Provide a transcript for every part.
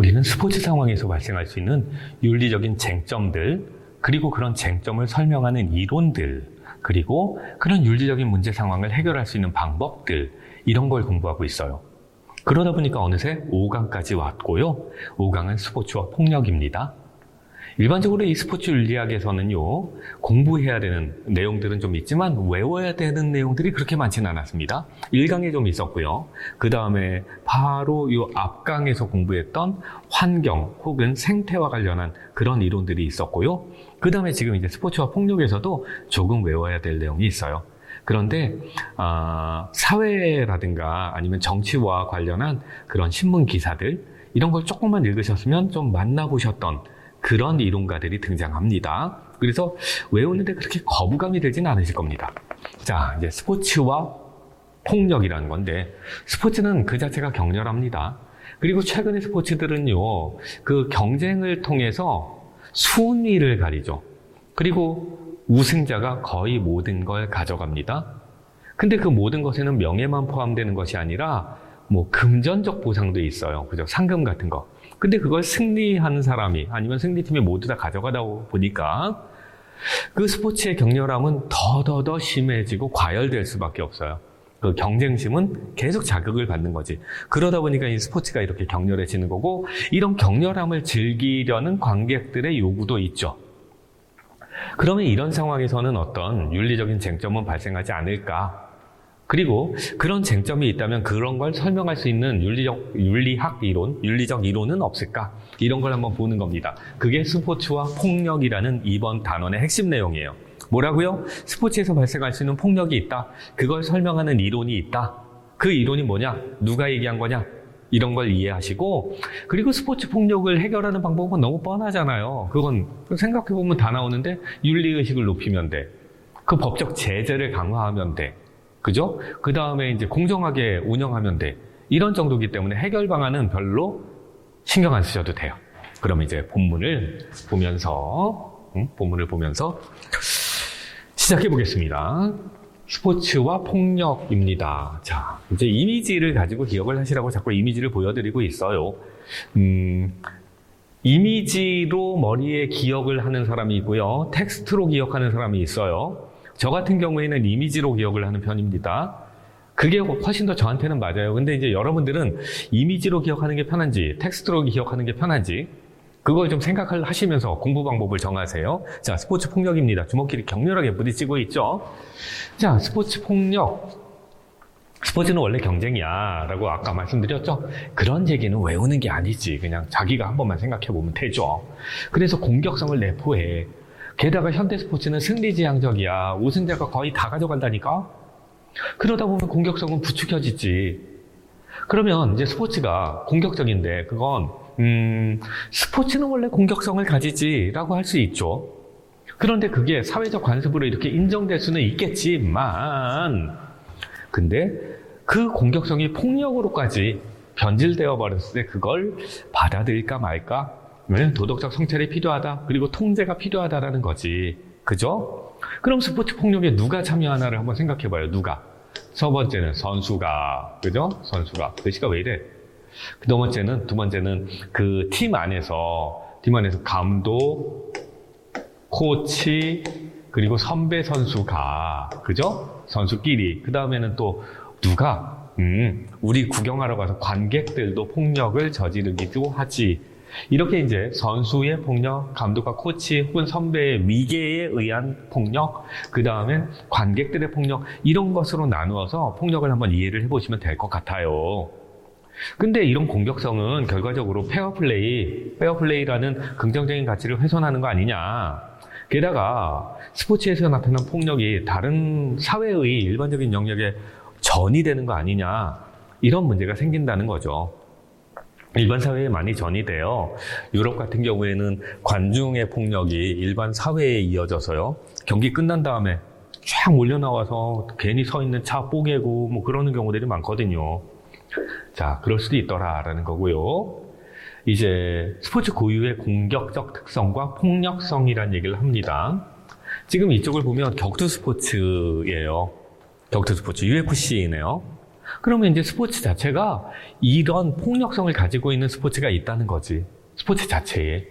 우리는 스포츠 상황에서 발생할 수 있는 윤리적인 쟁점들, 그리고 그런 쟁점을 설명하는 이론들, 그리고 그런 윤리적인 문제 상황을 해결할 수 있는 방법들, 이런 걸 공부하고 있어요. 그러다 보니까 어느새 5강까지 왔고요. 5강은 스포츠와 폭력입니다. 일반적으로 이 스포츠 윤리학에서는요, 공부해야 되는 내용들은 좀 있지만 외워야 되는 내용들이 그렇게 많지는 않았습니다. 1강에 좀 있었고요. 그 다음에 바로 이 앞강에서 공부했던 환경 혹은 생태와 관련한 그런 이론들이 있었고요. 그 다음에 지금 이제 스포츠와 폭력에서도 조금 외워야 될 내용이 있어요. 그런데 사회라든가 아니면 정치와 관련한 그런 신문 기사들, 이런 걸 조금만 읽으셨으면 좀 만나보셨던 그런 이론가들이 등장합니다. 그래서 외우는데 그렇게 거부감이 들지는 않으실 겁니다. 자, 이제 스포츠와 폭력이라는 건데, 스포츠는 그 자체가 격렬합니다. 그리고 최근의 스포츠들은요, 그 경쟁을 통해서 순위를 가리죠. 그리고 우승자가 거의 모든 걸 가져갑니다. 근데 그 모든 것에는 명예만 포함되는 것이 아니라 뭐 금전적 보상도 있어요. 그죠? 상금 같은 거. 근데 그걸 승리하는 사람이 아니면 승리팀이 모두 다 가져가다 보니까 그 스포츠의 격렬함은 더더더 심해지고 과열될 수밖에 없어요. 그 경쟁심은 계속 자극을 받는 거지. 그러다 보니까 이 스포츠가 이렇게 격렬해지는 거고, 이런 격렬함을 즐기려는 관객들의 요구도 있죠. 그러면 이런 상황에서는 어떤 윤리적인 쟁점은 발생하지 않을까? 그리고 그런 쟁점이 있다면 그런 걸 설명할 수 있는 윤리학 이론, 윤리적 이론은 없을까? 이런 걸 한번 보는 겁니다. 그게 스포츠와 폭력이라는 이번 단원의 핵심 내용이에요. 뭐라고요? 스포츠에서 발생할 수 있는 폭력이 있다. 그걸 설명하는 이론이 있다. 그 이론이 뭐냐? 누가 얘기한 거냐? 이런 걸 이해하시고, 그리고 스포츠 폭력을 해결하는 방법은 너무 뻔하잖아요. 그건 생각해보면 다 나오는데, 윤리의식을 높이면 돼. 그 법적 제재를 강화하면 돼. 그죠? 그 다음에 이제 공정하게 운영하면 돼. 이런 정도이기 때문에 해결 방안은 별로 신경 안 쓰셔도 돼요. 그럼 이제 본문을 보면서 시작해 보겠습니다. 스포츠와 폭력입니다. 자, 이제 이미지를 가지고 기억을 하시라고 자꾸 이미지를 보여드리고 있어요. 이미지로 머리에 기억을 하는 사람이 있고요. 텍스트로 기억하는 사람이 있어요. 저 같은 경우에는 이미지로 기억을 하는 편입니다. 그게 훨씬 더 저한테는 맞아요. 근데 이제 여러분들은 이미지로 기억하는 게 편한지, 텍스트로 기억하는 게 편한지, 그걸 좀 생각을 하시면서 공부 방법을 정하세요. 자, 스포츠 폭력입니다. 주먹끼리 격렬하게 부딪히고 있죠. 자, 스포츠 폭력. 스포츠는 원래 경쟁이야 라고 아까 말씀드렸죠. 그런 얘기는 외우는 게 아니지. 그냥 자기가 한 번만 생각해 보면 되죠. 그래서 공격성을 내포해. 게다가 현대 스포츠는 승리지향적이야. 우승자가 거의 다 가져간다니까? 그러다 보면 공격성은 부추겨지지. 그러면 이제 스포츠가 공격적인데, 그건 스포츠는 원래 공격성을 가지지라고 할 수 있죠. 그런데 그게 사회적 관습으로 이렇게 인정될 수는 있겠지만, 근데 그 공격성이 폭력으로까지 변질되어 버렸을 때 그걸 받아들일까 말까? 왜냐면 도덕적 성찰이 필요하다. 그리고 통제가 필요하다라는 거지. 그죠? 그럼 스포츠 폭력에 누가 참여하나를 한번 생각해봐요. 누가? 첫 번째는 선수가. 그죠? 선수가. 글씨가 왜 이래? 두 번째는 그 팀 안에서 감독, 코치, 그리고 선배 선수가. 그죠? 선수끼리. 그 다음에는 또 누가? 우리 구경하러 가서 관객들도 폭력을 저지르기도 하지. 이렇게 이제 선수의 폭력, 감독과 코치 혹은 선배의 위계에 의한 폭력, 그 다음에 관객들의 폭력, 이런 것으로 나누어서 폭력을 한번 이해를 해보시면 될 것 같아요. 근데 이런 공격성은 결과적으로 페어플레이라는 긍정적인 가치를 훼손하는 거 아니냐. 게다가 스포츠에서 나타난 폭력이 다른 사회의 일반적인 영역에 전이 되는 거 아니냐. 이런 문제가 생긴다는 거죠. 일반 사회에 많이 전이 돼요. 유럽 같은 경우에는 관중의 폭력이 일반 사회에 이어져서요. 경기 끝난 다음에 쫙 몰려 나와서 괜히 서 있는 차 뽀개고 뭐 그러는 경우들이 많거든요. 자, 그럴 수도 있더라라는 거고요. 이제 스포츠 고유의 공격적 특성과 폭력성이라는 얘기를 합니다. 지금 이쪽을 보면 격투 스포츠예요. 격투 스포츠, UFC네요. 그러면 이제 스포츠 자체가 이런 폭력성을 가지고 있는 스포츠가 있다는 거지. 스포츠 자체에.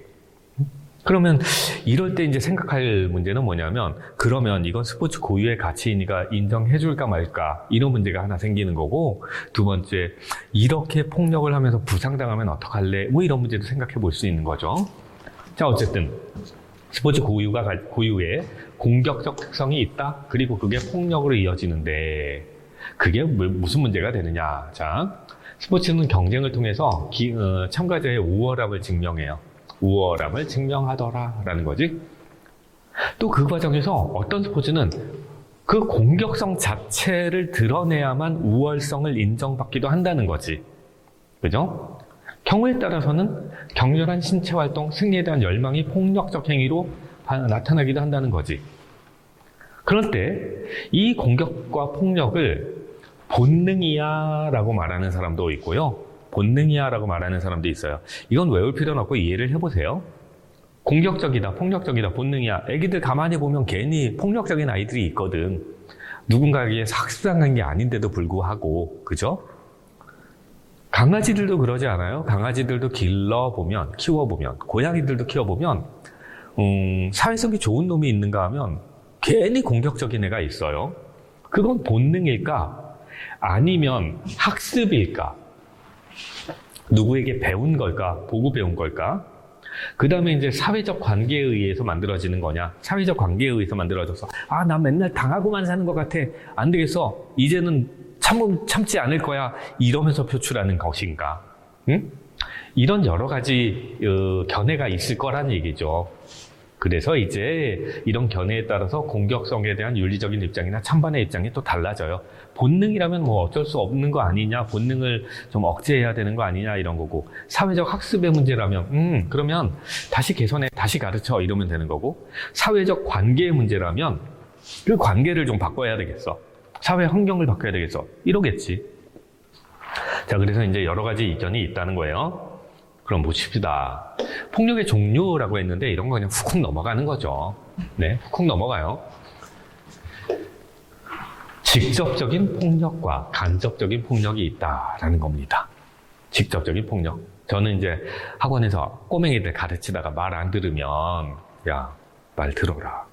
그러면 이럴 때 이제 생각할 문제는 뭐냐면, 그러면 이건 스포츠 고유의 가치이니까 인정해줄까 말까, 이런 문제가 하나 생기는 거고, 두 번째, 이렇게 폭력을 하면서 부상당하면 어떡할래? 뭐 이런 문제도 생각해 볼 수 있는 거죠. 자, 어쨌든 스포츠 고유의 공격적 특성이 있다. 그리고 그게 폭력으로 이어지는데, 그게 무슨 문제가 되느냐? 자, 스포츠는 경쟁을 통해서 참가자의 우월함을 증명해요. 우월함을 증명하더라라는 거지. 또 그 과정에서 어떤 스포츠는 그 공격성 자체를 드러내야만 우월성을 인정받기도 한다는 거지. 그죠? 경우에 따라서는 격렬한 신체 활동, 승리에 대한 열망이 폭력적 행위로 나타나기도 한다는 거지. 그럴 때 이 공격과 폭력을 본능이야 라고 말하는 사람도 있고요. 본능이야 라고 말하는 사람도 있어요. 이건 외울 필요는 없고 이해를 해보세요. 공격적이다, 폭력적이다, 본능이야. 애기들 가만히 보면 괜히 폭력적인 아이들이 있거든. 누군가에게 학습당한 게 아닌데도 불구하고, 그죠? 강아지들도 그러지 않아요? 강아지들도 길러보면, 키워보면, 고양이들도 키워보면, 사회성이 좋은 놈이 있는가 하면 괜히 공격적인 애가 있어요. 그건 본능일까? 아니면 학습일까? 누구에게 배운 걸까? 보고 배운 걸까? 그 다음에 이제 사회적 관계에 의해서 만들어지는 거냐? 사회적 관계에 의해서 만들어져서, 아, 나 맨날 당하고만 사는 것 같아. 안 되겠어. 이제는 참지 않을 거야. 이러면서 표출하는 것인가? 응? 이런 여러 가지 견해가 있을 거란 얘기죠. 그래서 이제 이런 견해에 따라서 공격성에 대한 윤리적인 입장이나 찬반의 입장이 또 달라져요. 본능이라면 뭐 어쩔 수 없는 거 아니냐, 본능을 좀 억제해야 되는 거 아니냐 이런 거고, 사회적 학습의 문제라면 그러면 다시 개선해, 다시 가르쳐 이러면 되는 거고, 사회적 관계의 문제라면 그 관계를 좀 바꿔야 되겠어. 사회 환경을 바꿔야 되겠어. 이러겠지. 자, 그래서 이제 여러 가지 의견이 있다는 거예요. 그럼 보십시다. 폭력의 종류라고 했는데 이런 거 그냥 훅훅 넘어가는 거죠. 네, 훅훅 넘어가요. 직접적인 폭력과 간접적인 폭력이 있다라는 겁니다. 직접적인 폭력. 저는 이제 학원에서 꼬맹이들 가르치다가 말 안 들으면, 야, 말 들어라.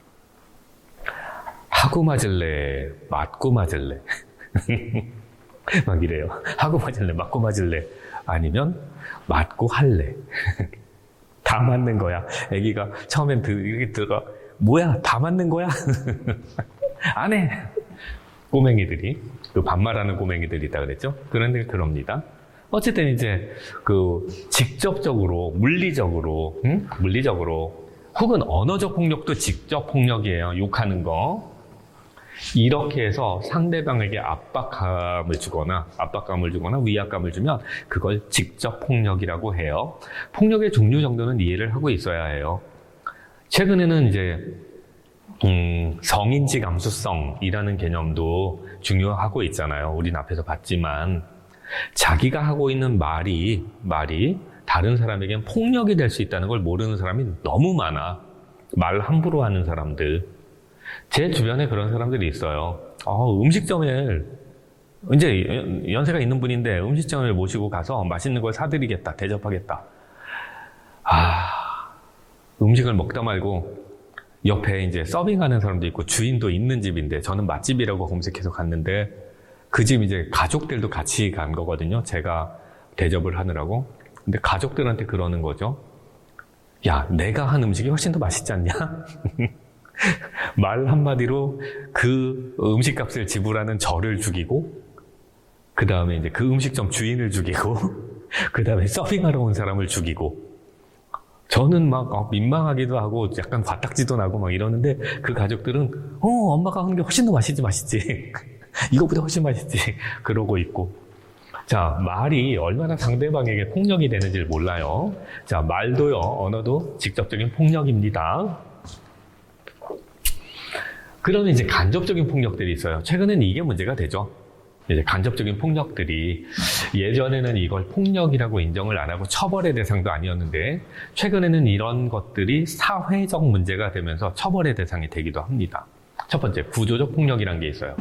하고 맞을래, 맞고 맞을래. 막 이래요. 하고 맞을래, 맞고 맞을래. 아니면 맞고 할래. 다 맞는 거야. 애기가 처음엔 이렇게 들어가, 뭐야, 다 맞는 거야? 안 해. 꼬맹이들이, 그 반말하는 꼬맹이들이 있다 그랬죠? 그런데 그럽니다. 어쨌든 이제 직접적으로, 물리적으로, 혹은 언어적 폭력도 직접 폭력이에요. 욕하는 거. 이렇게 해서 상대방에게 압박감을 주거나 위압감을 주면 그걸 직접 폭력이라고 해요. 폭력의 종류 정도는 이해를 하고 있어야 해요. 최근에는 이제 성인지 감수성이라는 개념도 중요하고 있잖아요. 우린 앞에서 봤지만 자기가 하고 있는 말이 다른 사람에겐 폭력이 될 수 있다는 걸 모르는 사람이 너무 많아. 말 함부로 하는 사람들. 제 주변에 그런 사람들이 있어요. 음식점에 이제 연세가 있는 분인데 음식점에 모시고 가서 맛있는 걸 사드리겠다, 대접하겠다. 음식을 먹다 말고 옆에 이제 서빙하는 사람도 있고 주인도 있는 집인데, 저는 맛집이라고 검색해서 갔는데 그 집 이제 가족들도 같이 간 거거든요. 제가 대접을 하느라고. 근데 가족들한테 그러는 거죠. 야, 내가 한 음식이 훨씬 더 맛있지 않냐? 말 한마디로 그 음식값을 지불하는 저를 죽이고, 그 다음에 이제 그 음식점 주인을 죽이고, 그 다음에 서빙하러 온 사람을 죽이고, 저는 막 민망하기도 하고 약간 과딱지도 나고 막 이러는데, 그 가족들은 엄마가 하는 게 훨씬 더 맛있지 이거보다 훨씬 맛있지 그러고 있고. 자, 말이 얼마나 상대방에게 폭력이 되는지를 몰라요. 자, 말도요, 언어도 직접적인 폭력입니다. 그러면 이제 간접적인 폭력들이 있어요. 최근에는 이게 문제가 되죠. 이제 간접적인 폭력들이, 예전에는 이걸 폭력이라고 인정을 안 하고 처벌의 대상도 아니었는데, 최근에는 이런 것들이 사회적 문제가 되면서 처벌의 대상이 되기도 합니다. 첫 번째, 구조적 폭력이라는 게 있어요.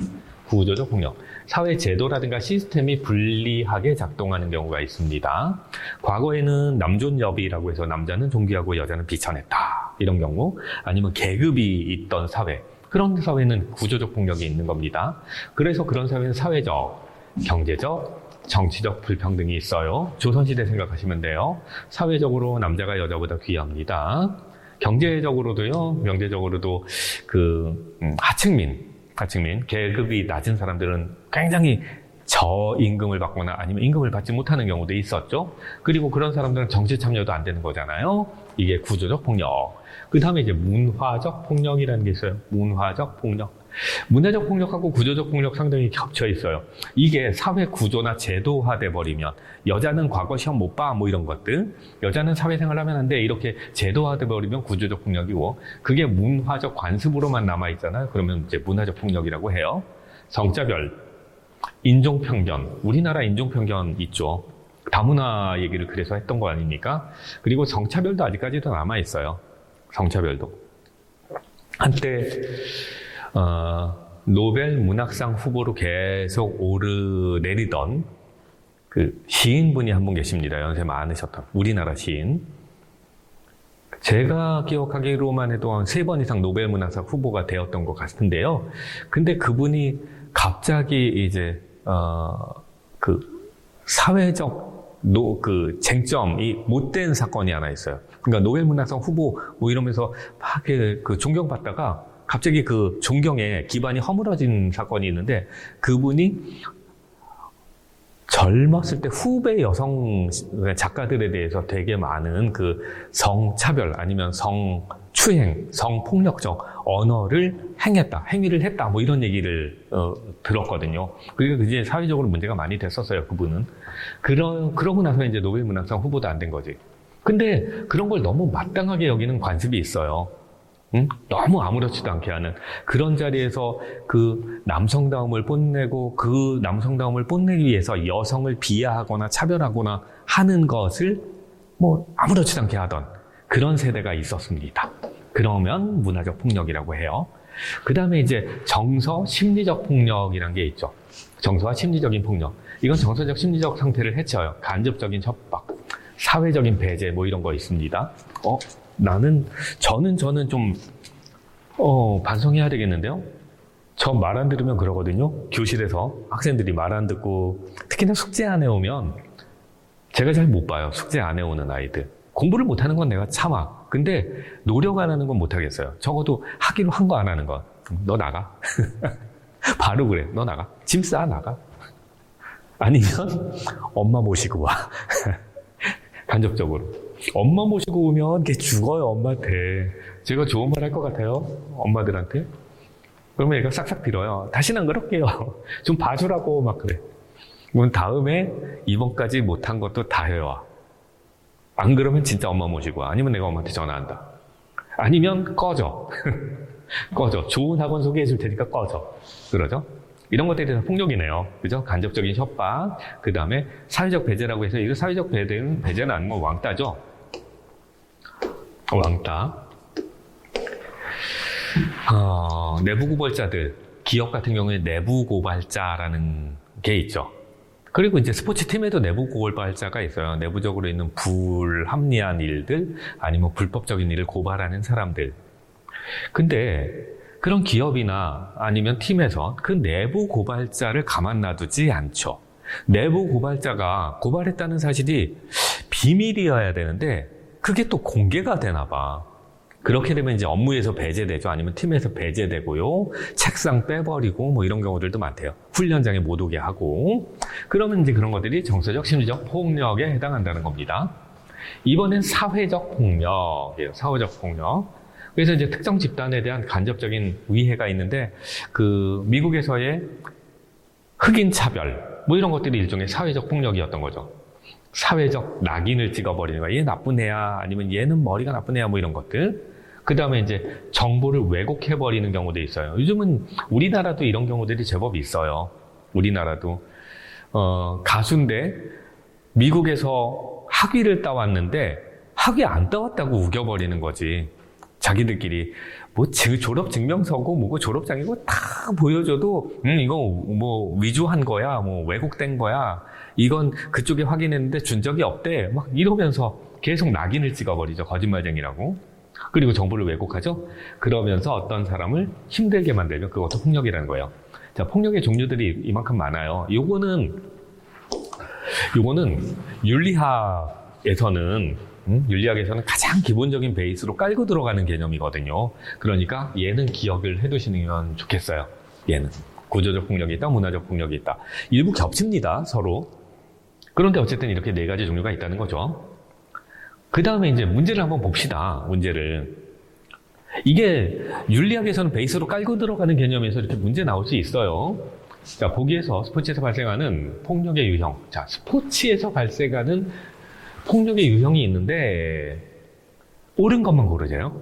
구조적 폭력. 사회 제도라든가 시스템이 불리하게 작동하는 경우가 있습니다. 과거에는 남존여비라고 해서 남자는 존귀하고 여자는 비천했다. 이런 경우. 아니면 계급이 있던 사회. 그런 사회는 구조적 폭력이 있는 겁니다. 그래서 그런 사회는 사회적, 경제적, 정치적 불평등이 있어요. 조선시대 생각하시면 돼요. 사회적으로 남자가 여자보다 귀합니다. 경제적으로도 하층민, 계급이 낮은 사람들은 굉장히 저임금을 받거나 아니면 임금을 받지 못하는 경우도 있었죠. 그리고 그런 사람들은 정치 참여도 안 되는 거잖아요. 이게 구조적 폭력. 그 다음에 이제 문화적 폭력이라는 게 있어요. 문화적 폭력. 문화적 폭력하고 구조적 폭력 상당히 겹쳐 있어요. 이게 사회 구조나 제도화돼 버리면 여자는 과거 시험 못 봐 뭐 이런 것들, 여자는 사회생활 하면 안 돼 이렇게 제도화돼 버리면 구조적 폭력이고, 그게 문화적 관습으로만 남아 있잖아요. 그러면 이제 문화적 폭력이라고 해요. 성차별, 인종편견. 우리나라 인종편견 있죠. 다문화 얘기를 그래서 했던 거 아닙니까? 그리고 성차별도 아직까지도 남아 있어요. 성차별도. 한때 노벨 문학상 후보로 계속 오르내리던 그 시인분이 한 분 계십니다. 연세 많으셨던 우리나라 시인. 제가 기억하기로만 해도 한 3번 이상 노벨 문학상 후보가 되었던 것 같은데요. 근데 그분이 갑자기 이제 그 사회적 쟁점이 못된 사건이 하나 있어요. 그러니까 노벨 문학상 후보 뭐 이러면서 막 그 존경받다가 갑자기 그 존경에 기반이 허물어진 사건이 있는데, 그분이 젊었을 때 후배 여성 작가들에 대해서 되게 많은 그 성차별 아니면 성추행, 성폭력적 행위를 했다 뭐 이런 얘기를 들었거든요. 그게 이제 사회적으로 문제가 많이 됐었어요, 그분은. 그러고 나서 이제 노벨 문학상 후보도 안 된 거지. 근데 그런 걸 너무 마땅하게 여기는 관습이 있어요. 응? 너무 아무렇지도 않게 하는 그런 자리에서 그 남성다움을 뽐내고, 그 남성다움을 뽐내기 위해서 여성을 비하하거나 차별하거나 하는 것을 뭐 아무렇지도 않게 하던 그런 세대가 있었습니다. 그러면 문화적 폭력이라고 해요. 그 다음에 이제 정서 심리적 폭력이란 게 있죠. 정서와 심리적인 폭력. 이건 정서적 심리적 상태를 해쳐요. 간접적인 협박, 사회적인 배제 뭐 이런 거 있습니다. 저는 좀, 반성해야 되겠는데요? 저 말 안 들으면 그러거든요? 교실에서 학생들이 말 안 듣고, 특히나 숙제 안 해오면, 제가 잘 못 봐요. 숙제 안 해오는 아이들. 공부를 못 하는 건 내가 참아. 근데 노력 안 하는 건 못 하겠어요. 적어도 하기로 한 거 안 하는 건. 너 나가. 바로 그래. 너 나가. 짐 싸, 나가. 아니면, 엄마 모시고 와. 간접적으로. 엄마 모시고 오면 걔 죽어요, 엄마한테. 제가 좋은 말 할 것 같아요, 엄마들한테. 그러면 얘가 싹싹 빌어요. 다시는 안 그럴게요. 좀 봐주라고 막 그래. 그럼 다음에 이번까지 못한 것도 다 해와. 안 그러면 진짜 엄마 모시고 와. 아니면 내가 엄마한테 전화한다. 아니면 꺼져. 꺼져. 좋은 학원 소개해 줄 테니까 꺼져. 그러죠? 이런 것들에 대해서 폭력이네요. 그죠? 간접적인 협박. 그 다음에 사회적 배제라고 해서, 이거 사회적 배제는 아닌 건 왕따죠? 왕따. 내부 고발자들. 기업 같은 경우에 내부 고발자라는 게 있죠. 그리고 이제 스포츠팀에도 내부 고발자가 있어요. 내부적으로 있는 불합리한 일들, 아니면 불법적인 일을 고발하는 사람들. 근데 그런 기업이나 아니면 팀에서 그 내부 고발자를 가만 놔두지 않죠. 내부 고발자가 고발했다는 사실이 비밀이어야 되는데 그게 또 공개가 되나 봐. 그렇게 되면 이제 업무에서 배제되죠. 아니면 팀에서 배제되고요. 책상 빼버리고 뭐 이런 경우들도 많대요. 훈련장에 못 오게 하고. 그러면 이제 그런 것들이 정서적, 심리적 폭력에 해당한다는 겁니다. 이번엔 사회적 폭력이에요. 사회적 폭력. 그래서 이제 특정 집단에 대한 간접적인 위해가 있는데, 그 미국에서의 흑인 차별 뭐 이런 것들이 일종의 사회적 폭력이었던 거죠. 사회적 낙인을 찍어버리는 거야. 얘 나쁜 애야, 아니면 얘는 머리가 나쁜 애야, 뭐 이런 것들. 그 다음에 이제 정보를 왜곡해버리는 경우도 있어요. 요즘은 우리나라도 이런 경우들이 제법 있어요. 우리나라도 가수인데 미국에서 학위를 따왔는데 학위 안 따왔다고 우겨버리는 거지. 자기들끼리 뭐 졸업 증명서고 뭐고 졸업장이고 다 보여줘도 이거 뭐 위조한 거야, 뭐 왜곡된 거야. 이건 그쪽에 확인했는데 준 적이 없대. 막 이러면서 계속 낙인을 찍어버리죠. 거짓말쟁이라고. 그리고 정보를 왜곡하죠. 그러면서 어떤 사람을 힘들게 만들면 그것도 폭력이라는 거예요. 자, 폭력의 종류들이 이만큼 많아요. 요거는 윤리학에서는 가장 기본적인 베이스로 깔고 들어가는 개념이거든요. 그러니까 얘는 기억을 해두시면 좋겠어요. 얘는 구조적 폭력이 있다, 문화적 폭력이 있다. 일부 겹칩니다, 서로. 그런데 어쨌든 이렇게 네 가지 종류가 있다는 거죠. 그 다음에 이제 문제를 한번 봅시다. 문제를. 이게 윤리학에서는 베이스로 깔고 들어가는 개념에서 이렇게 문제 나올 수 있어요. 자, 보기에서 스포츠에서 발생하는 폭력의 유형. 자, 스포츠에서 발생하는 폭력의 유형이 있는데 옳은 것만 고르세요.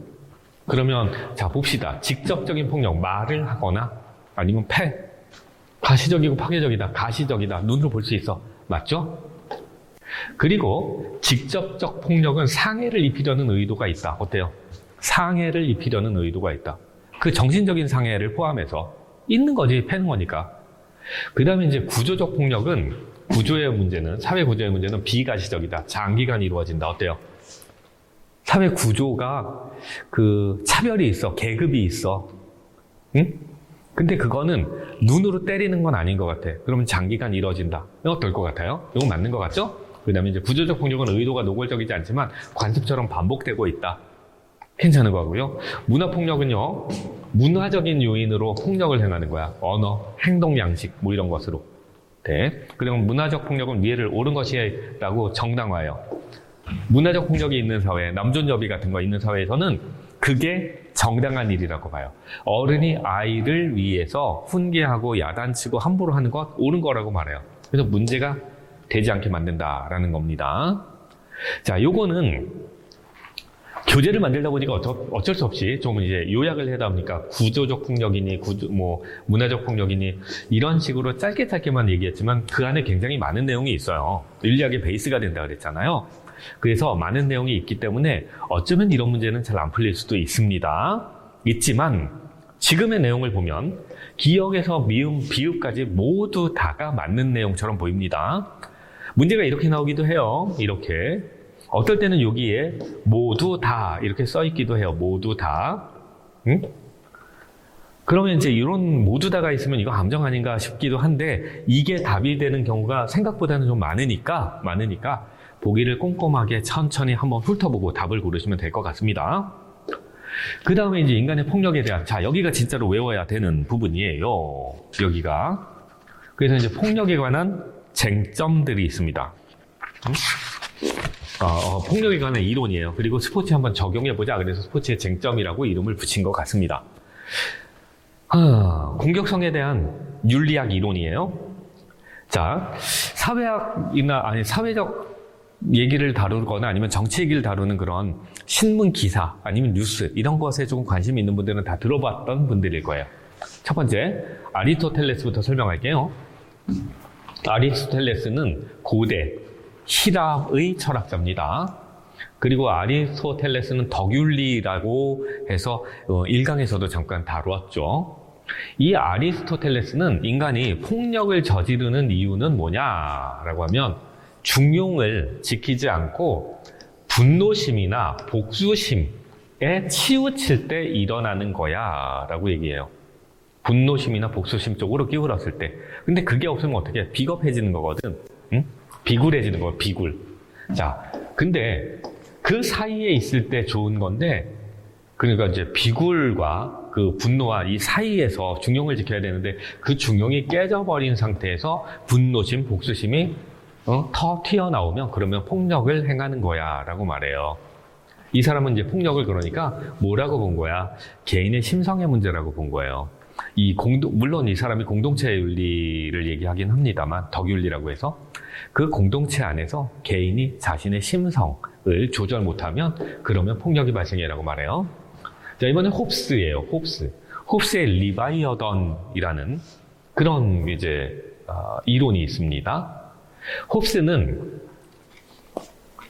그러면 자, 봅시다. 직접적인 폭력, 말을 하거나 아니면 가시적이고 파괴적이다, 가시적이다, 눈으로 볼 수 있어. 맞죠? 그리고 직접적 폭력은 상해를 입히려는 의도가 있다. 어때요? 상해를 입히려는 의도가 있다. 그 정신적인 상해를 포함해서 있는 거지, 패는 거니까. 그 다음에 이제 구조적 폭력은 사회 구조의 문제는 비가시적이다. 장기간 이루어진다. 어때요? 사회 구조가 그 차별이 있어. 계급이 있어. 응? 근데 그거는 눈으로 때리는 건 아닌 것 같아. 그러면 장기간 이루어진다. 이거 어떨 것 같아요? 이건 맞는 것 같죠? 그 다음에 이제 구조적 폭력은 의도가 노골적이지 않지만 관습처럼 반복되고 있다. 괜찮은 거고요. 문화폭력은요, 문화적인 요인으로 폭력을 행하는 거야. 언어, 행동 양식, 뭐 이런 것으로. 네. 그리고 문화적 폭력은 위해를 옳은 것이라고 정당화해요. 문화적 폭력이 있는 사회, 남존여비 같은 거 있는 사회에서는 그게 정당한 일이라고 봐요. 어른이 아이를 위해서 훈계하고 야단치고 함부로 하는 것 옳은 거라고 말해요. 그래서 문제가 되지 않게 만든다라는 겁니다. 자, 요거는 교재를 만들다 보니까 어쩔 수 없이 좀 이제 요약을 하다 보니까 구조적 폭력이니, 문화적 폭력이니, 이런 식으로 짧게만 얘기했지만 그 안에 굉장히 많은 내용이 있어요. 윤리학의 베이스가 된다 그랬잖아요. 그래서 많은 내용이 있기 때문에 어쩌면 이런 문제는 잘 안 풀릴 수도 있지만 지금의 내용을 보면 기억에서 미음, 비읍까지 모두 다가 맞는 내용처럼 보입니다. 문제가 이렇게 나오기도 해요. 이렇게. 어떨 때는 여기에 모두 다 이렇게 써 있기도 해요. 모두 다. 응? 그러면 이제 이런 모두 다가 있으면 이거 함정 아닌가 싶기도 한데 이게 답이 되는 경우가 생각보다는 좀 많으니까 보기를 꼼꼼하게 천천히 한번 훑어보고 답을 고르시면 될 것 같습니다. 그 다음에 이제 인간의 폭력에 대한, 자, 여기가 진짜로 외워야 되는 부분이에요. 여기가. 그래서 이제 폭력에 관한 쟁점들이 있습니다. 폭력에 관한 이론이에요. 그리고 스포츠 한번 적용해보자. 그래서 스포츠의 쟁점이라고 이름을 붙인 것 같습니다. 공격성에 대한 윤리학 이론이에요. 자, 사회적 얘기를 다루거나 아니면 정치 얘기를 다루는 그런 신문 기사 아니면 뉴스 이런 것에 조금 관심이 있는 분들은 다 들어봤던 분들일 거예요. 첫 번째, 아리스토텔레스부터 설명할게요. 아리스토텔레스는 고대希腊의 철학자입니다. 그리고 아리스토텔레스는 덕윤리라고 해서 일강에서도 잠깐 다루었죠. 이 아리스토텔레스는 인간이 폭력을 저지르는 이유는 뭐냐라고 하면 중용을 지키지 않고 분노심이나 복수심에 치우칠 때 일어나는 거야 라고 얘기해요. 분노심이나 복수심 쪽으로 기울었을 때. 근데 그게 없으면 어떻게 해? 비겁해지는 거거든. 응? 비굴해지는 거야, 비굴. 자, 근데 그 사이에 있을 때 좋은 건데, 그러니까 이제 비굴과 그 분노와 이 사이에서 중용을 지켜야 되는데 그 중용이 깨져버린 상태에서 분노심, 복수심이 더 튀어나오면 그러면 폭력을 행하는 거야 라고 말해요. 이 사람은 이제 폭력을 그러니까 뭐라고 본 거야? 개인의 심성의 문제라고 본 거예요. 물론 이 사람이 공동체 윤리를 얘기하긴 합니다만 덕윤리라고 해서 그 공동체 안에서 개인이 자신의 심성을 조절 못하면 그러면 폭력이 발생해라고 말해요. 자, 이번엔 홉스예요. 홉스의 리바이어던이라는 그런 이제 이론이 있습니다. 홉스는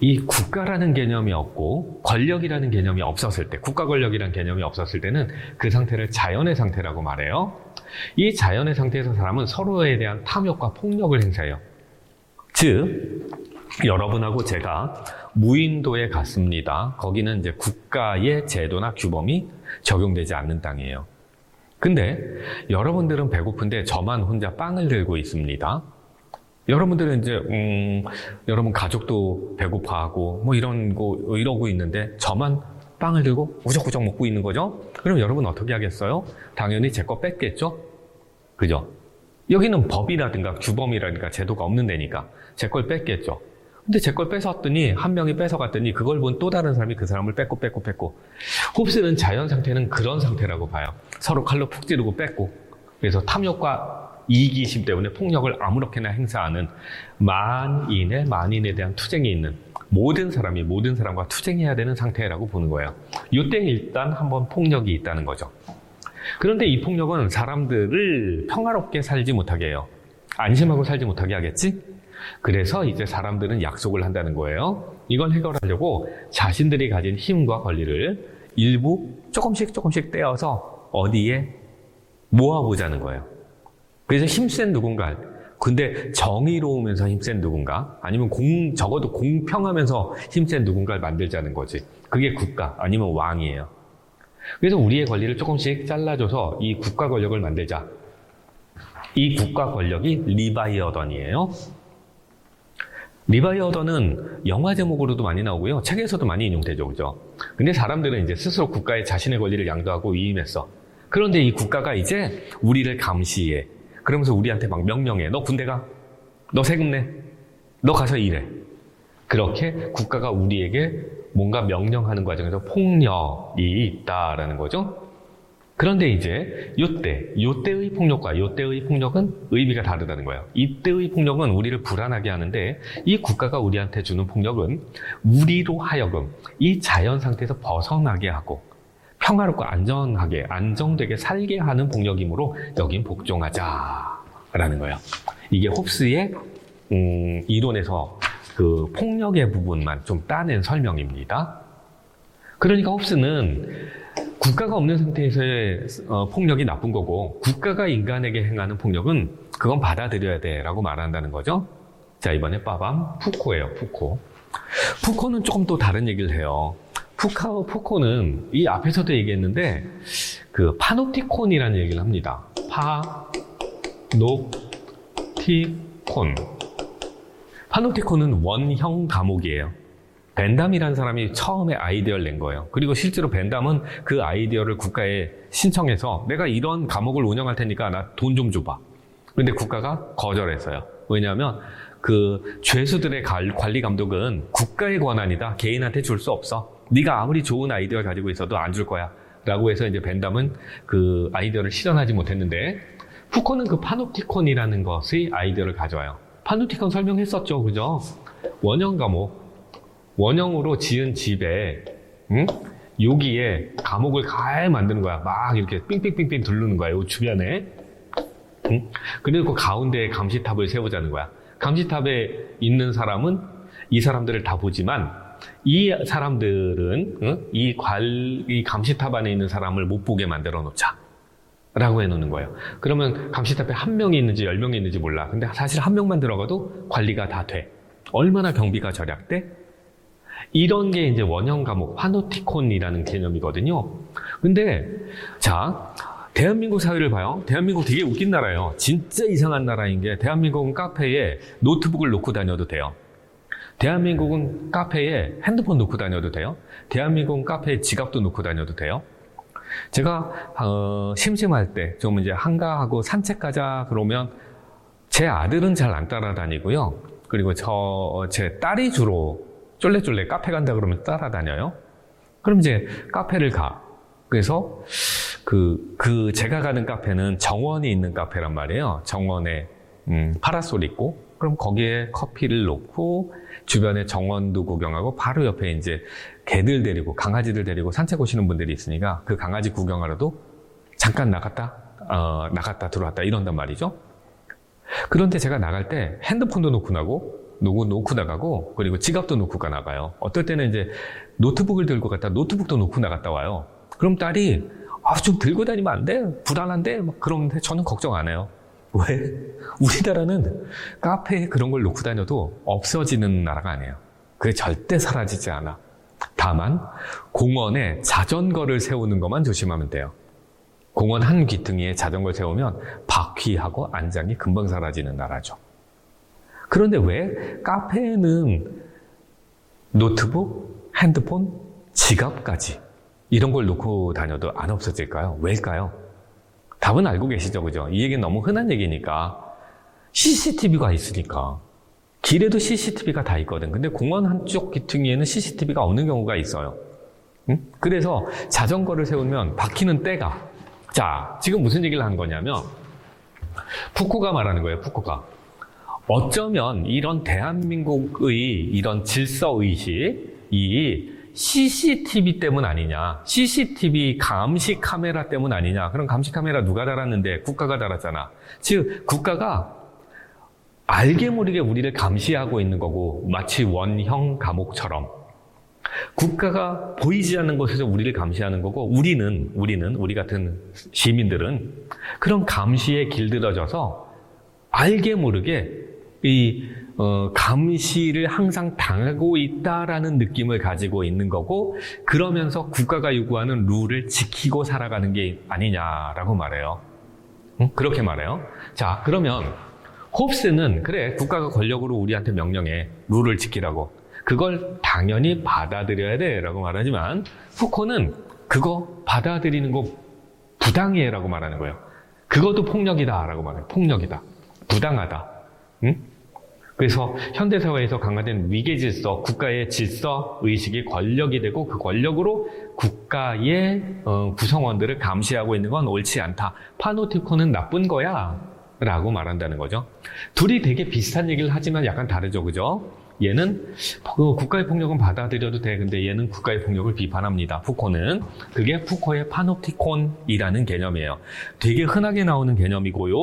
이 국가라는 개념이 없고 권력이라는 개념이 없었을 때, 국가 권력이라는 개념이 없었을 때는 그 상태를 자연의 상태라고 말해요. 이 자연의 상태에서 사람은 서로에 대한 탐욕과 폭력을 행사해요. 즉, 여러분하고 제가 무인도에 갔습니다. 거기는 이제 국가의 제도나 규범이 적용되지 않는 땅이에요. 근데 여러분들은 배고픈데 저만 혼자 빵을 들고 있습니다. 여러분들은 이제 여러분 가족도 배고파하고 뭐 이러고 있는데 저만 빵을 들고 우적우적 먹고 있는 거죠? 그럼 여러분 어떻게 하겠어요? 당연히 제 거 뺐겠죠? 그죠? 여기는 법이라든가 규범이라든가 제도가 없는 데니까 제 걸 뺐겠죠? 근데 제 걸 뺏었더니 한 명이 뺏어갔더니 그걸 본 또 다른 사람이 그 사람을 뺏고 홉스는 자연 상태는 그런 상태라고 봐요. 서로 칼로 푹 찌르고 뺏고, 그래서 탐욕과 이기심 때문에 폭력을 아무렇게나 행사하는 만인에 대한 투쟁이 있는, 모든 사람이 모든 사람과 투쟁해야 되는 상태라고 보는 거예요. 이때 일단 한번 폭력이 있다는 거죠. 그런데 이 폭력은 사람들을 평화롭게 살지 못하게 해요. 안심하고 살지 못하게 하겠지? 그래서 이제 사람들은 약속을 한다는 거예요. 이걸 해결하려고 자신들이 가진 힘과 권리를 일부 조금씩 떼어서 어디에 모아보자는 거예요. 그래서 힘센 누군가, 근데 정의로우면서 힘센 누군가, 아니면 적어도 공평하면서 힘센 누군가를 만들자는 거지. 그게 국가 아니면 왕이에요. 그래서 우리의 권리를 조금씩 잘라줘서 이 국가 권력을 만들자. 이 국가 권력이 리바이어던이에요. 리바이어던은 영화 제목으로도 많이 나오고요. 책에서도 많이 인용되죠. 그죠? 근데 사람들은 이제 스스로 국가에 자신의 권리를 양도하고 위임했어. 그런데 이 국가가 이제 우리를 감시해. 그러면서 우리한테 막 명령해. 너 군대 가. 너 세금 내. 너 가서 일해. 그렇게 국가가 우리에게 뭔가 명령하는 과정에서 폭력이 있다라는 거죠. 그런데 이제 요때의 폭력과 요때의 폭력은 의미가 다르다는 거예요. 이때의 폭력은 우리를 불안하게 하는데 이 국가가 우리한테 주는 폭력은 우리로 하여금 이 자연 상태에서 벗어나게 하고 평화롭고 안전하게 안정되게 살게 하는 폭력이므로 여긴 복종하자라는 거예요. 이게 홉스의 이론에서 그 폭력의 부분만 좀 따낸 설명입니다. 그러니까 홉스는 국가가 없는 상태에서의 폭력이 나쁜 거고 국가가 인간에게 행하는 폭력은 그건 받아들여야 돼 라고 말한다는 거죠. 자, 이번에 빠밤 푸코예요. 푸코는 조금 또 다른 얘기를 해요. 푸코는 이 앞에서도 얘기했는데 그 파노티콘이라는 얘기를 합니다. 파노티콘은 원형 감옥이에요. 벤담이라는 사람이 처음에 아이디어를 낸 거예요. 그리고 실제로 벤담은 그 아이디어를 국가에 신청해서 내가 이런 감옥을 운영할 테니까 나 돈 좀 줘봐. 근데 국가가 거절했어요. 왜냐하면 그 죄수들의 관리 감독은 국가의 권한이다. 개인한테 줄 수 없어. 네가 아무리 좋은 아이디어를 가지고 있어도 안 줄 거야. 라고 해서 이제 벤담은 그 아이디어를 실현하지 못했는데 푸코는 그 파노티콘이라는 것의 아이디어를 가져와요. 파노티콘 설명했었죠. 그죠? 원형 감옥. 원형으로 지은 집에 여기에 감옥을 가에 만드는 거야. 막 이렇게 삥삥삥삥 두르는 거야. 이 주변에. 그리고 그 가운데에 감시탑을 세우자는 거야. 감시탑에 있는 사람은 이 사람들을 다 보지만 이 사람들은 이 감시탑 안에 있는 사람을 못 보게 만들어 놓자. 라고 해놓는 거예요. 그러면 감시탑에 한 명이 있는지 10명이 있는지 몰라. 근데 사실 한 명만 들어가도 관리가 다 돼. 얼마나 경비가 절약돼? 이런 게 이제 원형 감옥, 파노티콘이라는 개념이거든요. 근데, 자, 대한민국 사회를 봐요. 대한민국 되게 웃긴 나라예요. 진짜 이상한 나라인 게, 대한민국은 카페에 노트북을 놓고 다녀도 돼요. 대한민국은 카페에 핸드폰 놓고 다녀도 돼요. 대한민국은 카페에 지갑도 놓고 다녀도 돼요. 제가, 심심할 때, 좀 이제 한가하고 산책 가자 그러면, 제 아들은 잘 안 따라다니고요. 그리고 제 딸이 주로 쫄래쫄래 카페 간다 그러면 따라다녀요. 그럼 이제 카페를 가. 그래서 제가 가는 카페는 정원이 있는 카페란 말이에요. 정원에 파라솔 있고, 그럼 거기에 커피를 놓고 주변에 정원도 구경하고 바로 옆에 이제 개들 데리고 강아지들 데리고 산책 오시는 분들이 있으니까 그 강아지 구경하러도 잠깐 나갔다 들어왔다 이런단 말이죠. 그런데 제가 나갈 때 핸드폰도 놓고 나고 놓고 나가고, 그리고 지갑도 놓고 나가요. 어떨 때는 이제 노트북을 들고 갔다 노트북도 놓고 나갔다 와요. 그럼 딸이 좀 들고 다니면 안 돼? 불안한데? 막 그러는데 저는 걱정 안 해요. 왜? 우리나라는 카페에 그런 걸 놓고 다녀도 없어지는 나라가 아니에요. 그게 절대 사라지지 않아. 다만 공원에 자전거를 세우는 것만 조심하면 돼요. 공원 한 귀퉁이에 자전거를 세우면 바퀴하고 안장이 금방 사라지는 나라죠. 그런데 왜 카페에는 노트북, 핸드폰, 지갑까지 이런 걸 놓고 다녀도 안 없어질까요? 왜일까요? 답은 알고 계시죠, 그죠? 이 얘기는 너무 흔한 얘기니까. CCTV가 있으니까. 길에도 CCTV가 다 있거든. 근데 공원 한쪽 귀퉁이에는 CCTV가 없는 경우가 있어요. 응? 그래서 자전거를 세우면 바퀴는 떼가. 자, 지금 무슨 얘기를 한 거냐면 푸코가 말하는 거예요, 푸코가. 어쩌면 이런 대한민국의 이런 질서의식이 CCTV 때문 아니냐, CCTV 감시 카메라 때문 아니냐. 그럼 감시 카메라 누가 달았는데? 국가가 달았잖아. 즉 국가가 알게 모르게 우리를 감시하고 있는 거고, 마치 원형 감옥처럼 국가가 보이지 않는 곳에서 우리를 감시하는 거고, 우리 같은 시민들은 그런 감시에 길들여져서 알게 모르게 감시를 항상 당하고 있다라는 느낌을 가지고 있는 거고, 그러면서 국가가 요구하는 룰을 지키고 살아가는 게 아니냐라고 말해요. 그렇게 말해요. 자, 그러면 홉스는 그래, 국가가 권력으로 우리한테 명령해, 룰을 지키라고. 그걸 당연히 받아들여야 돼 라고 말하지만, 푸코는 그거 받아들이는 거 부당해 라고 말하는 거예요. 그것도 폭력이다 라고 말해요. 폭력이다. 부당하다. 응? 그래서 현대사회에서 강화된 위계질서, 국가의 질서 의식이 권력이 되고, 그 권력으로 국가의 구성원들을 감시하고 있는 건 옳지 않다. 파노티코는 나쁜 거야 라고 말한다는 거죠. 둘이 되게 비슷한 얘기를 하지만 약간 다르죠, 그죠? 얘는 국가의 폭력은 받아들여도 돼. 근데 얘는 국가의 폭력을 비판합니다. 푸코는. 그게 푸코의 파노프티콘이라는 개념이에요. 되게 흔하게 나오는 개념이고요.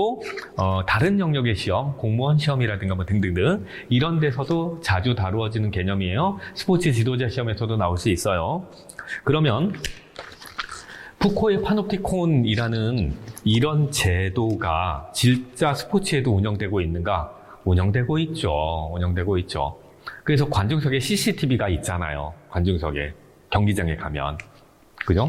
다른 영역의 시험, 공무원 시험이라든가 뭐 등등등 이런 데서도 자주 다루어지는 개념이에요. 스포츠 지도자 시험에서도 나올 수 있어요. 그러면 푸코의 파노프티콘이라는 이런 제도가 진짜 스포츠에도 운영되고 있는가? 운영되고 있죠. 그래서 관중석에 CCTV가 있잖아요. 관중석에. 경기장에 가면. 그죠?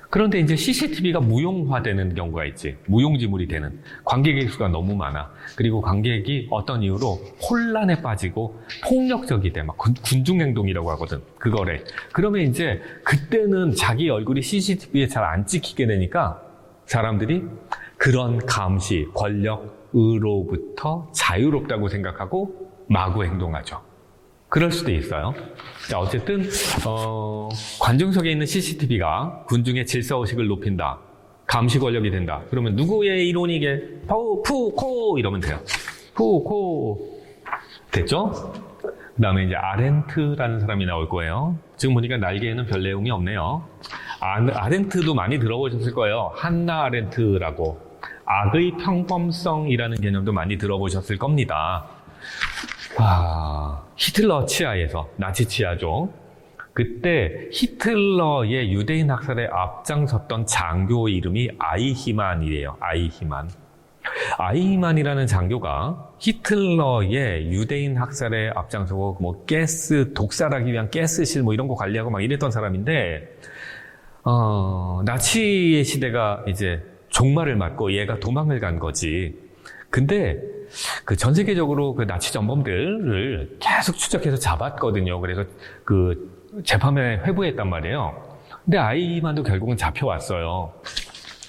그런데 이제 CCTV가 무용화되는 경우가 있지. 무용지물이 되는. 관객의 수가 너무 많아. 그리고 관객이 어떤 이유로 혼란에 빠지고 폭력적이 돼. 막 군중행동이라고 하거든. 그거래. 그러면 이제 그때는 자기 얼굴이 CCTV에 잘 안 찍히게 되니까 사람들이 그런 감시, 권력으로부터 자유롭다고 생각하고 마구 행동하죠. 그럴 수도 있어요. 자, 어쨌든 관중석에 있는 CCTV가 군중의 질서의식을 높인다. 감시 권력이 된다. 그러면 누구의 이론이게? 푸코 이러면 돼요. 푸코 됐죠? 그 다음에 이제 아렌트라는 사람이 나올 거예요. 지금 보니까 날개에는 별 내용이 없네요. 아렌트도 많이 들어보셨을 거예요. 한나 아렌트라고. 악의 평범성이라는 개념도 많이 들어보셨을 겁니다. 히틀러 치하에서, 나치 치하죠. 그때 히틀러의 유대인 학살에 앞장섰던 장교 이름이 아이히만이래요. 아이히만이라는 장교가 히틀러의 유대인 학살에 앞장서고 뭐 독살하기 위한 가스실 뭐 이런 거 관리하고 막 이랬던 사람인데, 나치의 시대가 이제 종말을 맞고 얘가 도망을 간 거지. 근데 그 전 세계적으로 그 나치 전범들을 계속 추적해서 잡았거든요. 그래서 그 재판에 회부했단 말이에요. 근데 아이만도 결국은 잡혀왔어요.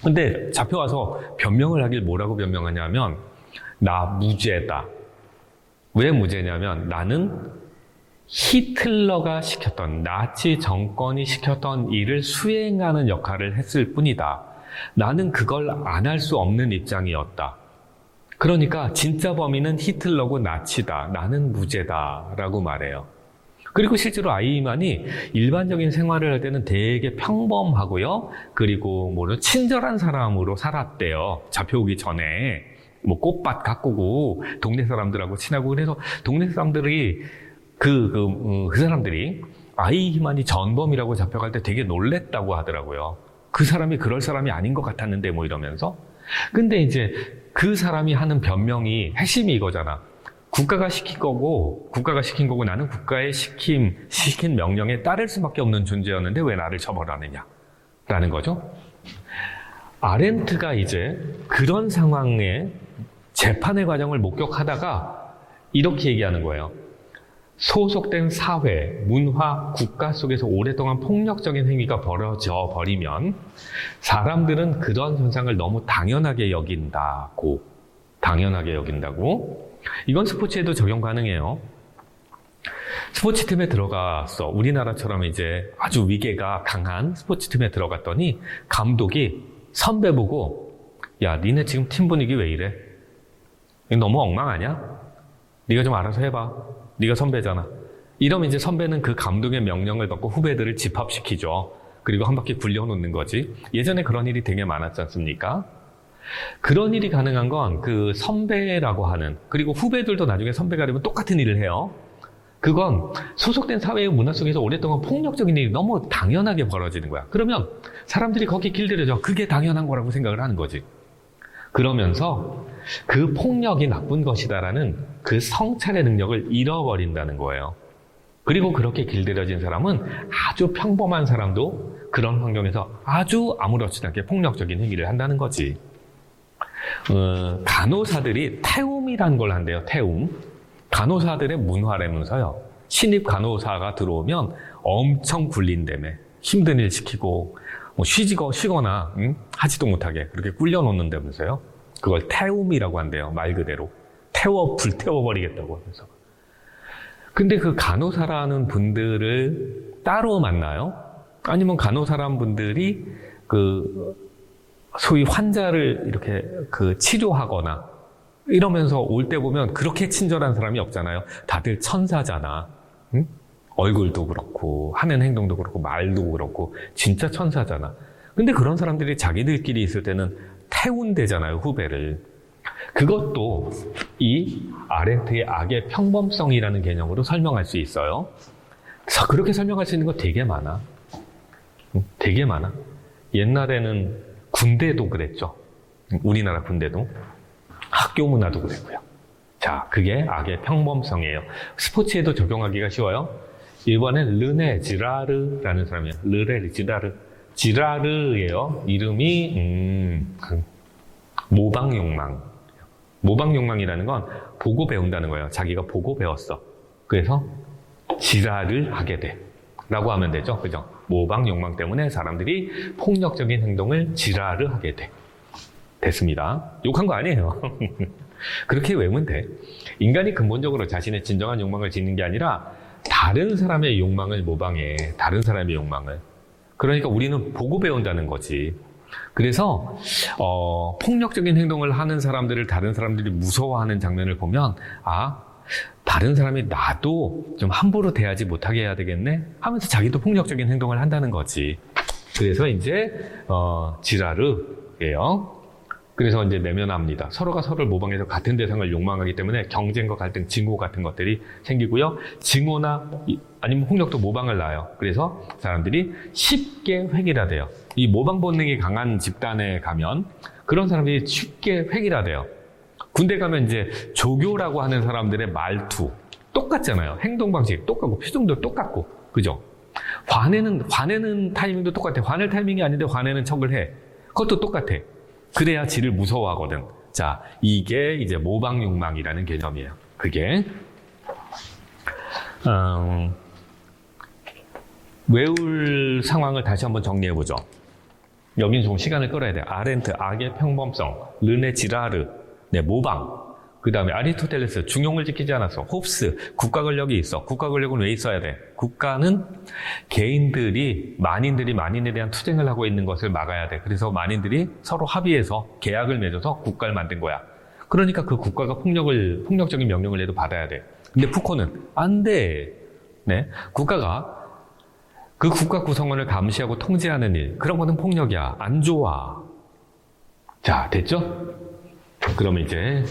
근데 잡혀와서 변명을 하길 뭐라고 변명하냐면, 나 무죄다. 왜 무죄냐면, 나는 히틀러가 시켰던, 나치 정권이 시켰던 일을 수행하는 역할을 했을 뿐이다. 나는 그걸 안 할 수 없는 입장이었다. 그러니까 진짜 범인은 히틀러고 나치다. 나는 무죄다. 라고 말해요. 그리고 실제로 아이만이 일반적인 생활을 할 때는 되게 평범하고요. 그리고 친절한 사람으로 살았대요. 잡혀오기 전에. 뭐 꽃밭 가꾸고 동네 사람들하고 친하고 그래서 동네 사람들이 그 사람들이 아이히만이 전범이라고 잡혀갈 때 되게 놀랬다고 하더라고요. 그 사람이 그럴 사람이 아닌 것 같았는데 뭐 이러면서. 근데 이제 그 사람이 하는 변명이 핵심이 이거잖아. 국가가 시킨 거고 나는 국가의 시킨 명령에 따를 수밖에 없는 존재였는데 왜 나를 처벌하느냐 라는 거죠. 아렌트가 이제 그런 상황에 재판의 과정을 목격하다가 이렇게 얘기하는 거예요. 소속된 사회, 문화, 국가 속에서 오랫동안 폭력적인 행위가 벌어져 버리면 사람들은 그런 현상을 너무 당연하게 여긴다고. 이건 스포츠에도 적용 가능해요. 스포츠팀에 들어갔어. 우리나라처럼 이제 아주 위계가 강한 스포츠팀에 들어갔더니 감독이 선배 보고 야, 니네 지금 팀 분위기 왜 이래? 너무 엉망하냐? 네가 좀 알아서 해봐. 네가 선배잖아. 이러면 이제 선배는 그 감독의 명령을 받고 후배들을 집합시키죠. 그리고 한 바퀴 굴려놓는 거지. 예전에 그런 일이 되게 많았지 않습니까? 그런 일이 가능한 건 그 선배라고 하는, 그리고 후배들도 나중에 선배가 되면 똑같은 일을 해요. 그건 소속된 사회의 문화 속에서 오랫동안 폭력적인 일이 너무 당연하게 벌어지는 거야. 그러면 사람들이 거기에 길들여져. 그게 당연한 거라고 생각을 하는 거지. 그러면서 그 폭력이 나쁜 것이다라는 그 성찰의 능력을 잃어버린다는 거예요. 그리고 그렇게 길들여진 사람은 아주 평범한 사람도 그런 환경에서 아주 아무렇지도 않게 폭력적인 행위를 한다는 거지. 간호사들이 태움이라는 걸 한대요. 태움. 간호사들의 문화라면서요. 신입 간호사가 들어오면 엄청 굴린다며. 힘든 일 시키고 뭐 쉬거나 하지도 못하게 그렇게 굴려놓는다면서요. 그걸 태움이라고 한대요. 말 그대로. 불태워버리겠다고 하면서. 근데 그 간호사라는 분들을 따로 만나요? 아니면 간호사라는 분들이 소위 환자를 이렇게 치료하거나 이러면서 올 때 보면 그렇게 친절한 사람이 없잖아요. 다들 천사잖아. 응? 얼굴도 그렇고 하는 행동도 그렇고 말도 그렇고 진짜 천사잖아. 근데 그런 사람들이 자기들끼리 있을 때는 태운대잖아요. 후배를. 그것도 이 아렌트의 악의 평범성이라는 개념으로 설명할 수 있어요. 그래서 그렇게 설명할 수 있는 거 되게 많아. 되게 많아. 옛날에는 군대도 그랬죠. 우리나라 군대도. 학교 문화도 그랬고요. 자, 그게 악의 평범성이에요. 스포츠에도 적용하기가 쉬워요. 일본엔 르네 지라르라는 사람이에요. 르네 지라르. 지라르예요. 이름이 모방욕망. 모방욕망이라는 건 보고 배운다는 거예요. 자기가 보고 배웠어. 그래서 지라를 하게 돼. 라고 하면 되죠. 그죠? 모방욕망 때문에 사람들이 폭력적인 행동을 지라를 하게 돼. 됐습니다. 욕한 거 아니에요. 그렇게 외우면 돼. 인간이 근본적으로 자신의 진정한 욕망을 짓는 게 아니라 다른 사람의 욕망을 모방해. 다른 사람의 욕망을. 그러니까 우리는 보고 배운다는 거지. 그래서 폭력적인 행동을 하는 사람들을 다른 사람들이 무서워하는 장면을 보면 다른 사람이 나도 좀 함부로 대하지 못하게 해야 되겠네 하면서 자기도 폭력적인 행동을 한다는 거지. 그래서 이제 지라르예요. 그래서 이제 내면합니다. 서로가 서로를 모방해서 같은 대상을 욕망하기 때문에 경쟁과 갈등, 증오 같은 것들이 생기고요. 증오나 아니면 폭력도 모방을 낳아요. 그래서 사람들이 쉽게 획일화돼요. 이 모방 본능이 강한 집단에 가면 그런 사람들이 쉽게 획일화돼요. 군대 가면 이제 조교라고 하는 사람들의 말투 똑같잖아요. 행동 방식 똑같고 표정도 똑같고, 그죠? 화내는 타이밍도 똑같아. 화낼 타이밍이 아닌데 화내는 척을 해. 그것도 똑같아. 그래야 지를 무서워하거든. 자, 이게 이제 모방 욕망이라는 개념이에요. 그게 외울 상황을 다시 한번 정리해보죠. 여긴 좀 시간을 끌어야 돼. 아렌트, 악의 평범성, 르네 지라르, 모방. 그 다음에 아리스토텔레스, 중용을 지키지 않았어. 홉스, 국가 권력이 있어. 국가 권력은 왜 있어야 돼? 국가는 만인들이 만인에 대한 투쟁을 하고 있는 것을 막아야 돼. 그래서 만인들이 서로 합의해서 계약을 맺어서 국가를 만든 거야. 그러니까 그 국가가 폭력적인 명령을 해도 받아야 돼. 근데 푸코는 안 돼. 국가가 그 국가 구성원을 감시하고 통제하는 일, 그런 거는 폭력이야. 안 좋아. 자, 됐죠? 그러면 이제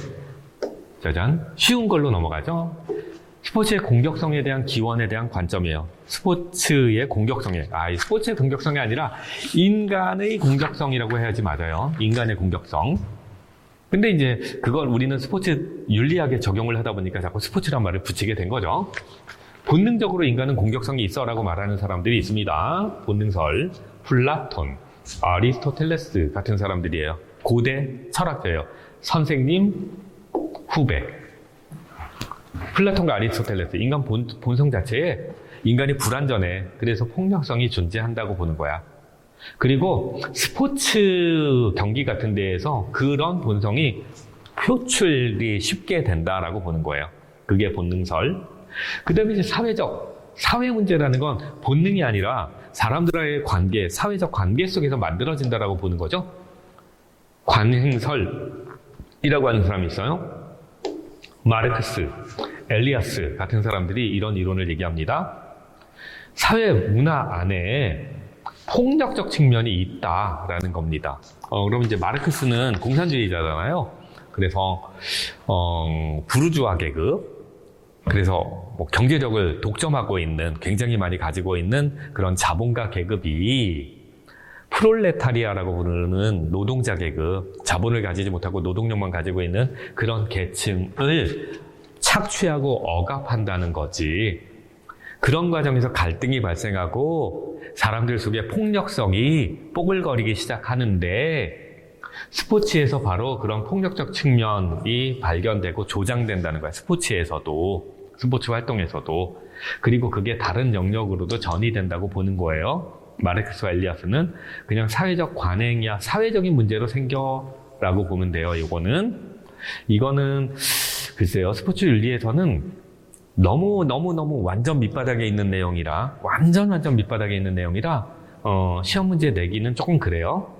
짜잔, 쉬운 걸로 넘어가죠. 스포츠의 공격성에 대한 기원에 대한 관점이에요. 스포츠의 공격성에, 이 스포츠의 공격성이 아니라 인간의 공격성이라고 해야지 맞아요. 인간의 공격성. 근데 이제 그걸 우리는 스포츠 윤리학에 적용을 하다 보니까 자꾸 스포츠란 말을 붙이게 된 거죠. 본능적으로 인간은 공격성이 있어라고 말하는 사람들이 있습니다. 본능설, 플라톤, 아리스토텔레스 같은 사람들이에요. 고대 철학자예요. 선생님, 후배. 플라톤과 아리스토텔레스, 인간 본성 자체에 인간이 불완전해. 그래서 폭력성이 존재한다고 보는 거야. 그리고 스포츠 경기 같은 데에서 그런 본성이 표출이 쉽게 된다라고 보는 거예요. 그게 본능설. 그 다음에 이제 사회 문제라는 건 본능이 아니라 사람들과의 관계, 사회적 관계 속에서 만들어진다라고 보는 거죠. 관행설이라고 하는 사람이 있어요. 마르크스, 엘리아스 같은 사람들이 이런 이론을 얘기합니다. 사회 문화 안에 폭력적 측면이 있다라는 겁니다. 그럼 이제 마르크스는 공산주의자잖아요. 그래서 부르주아 계급, 그래서 뭐 경제력을 독점하고 있는, 굉장히 많이 가지고 있는 그런 자본가 계급이 프롤레타리아라고 부르는 노동자 계급, 자본을 가지지 못하고 노동력만 가지고 있는 그런 계층을 착취하고 억압한다는 거지. 그런 과정에서 갈등이 발생하고 사람들 속에 폭력성이 뽀글거리기 시작하는데 스포츠에서 바로 그런 폭력적 측면이 발견되고 조장된다는 거야. 스포츠에서도, 스포츠 활동에서도. 그리고 그게 다른 영역으로도 전이 된다고 보는 거예요. 마르크스와 엘리아스는 그냥 사회적 관행이야, 사회적인 문제로 생겨라고 보면 돼요. 이거는 글쎄요, 스포츠 윤리에서는 너무 완전 밑바닥에 있는 내용이라, 완전 밑바닥에 있는 내용이라 시험 문제 내기는 조금 그래요.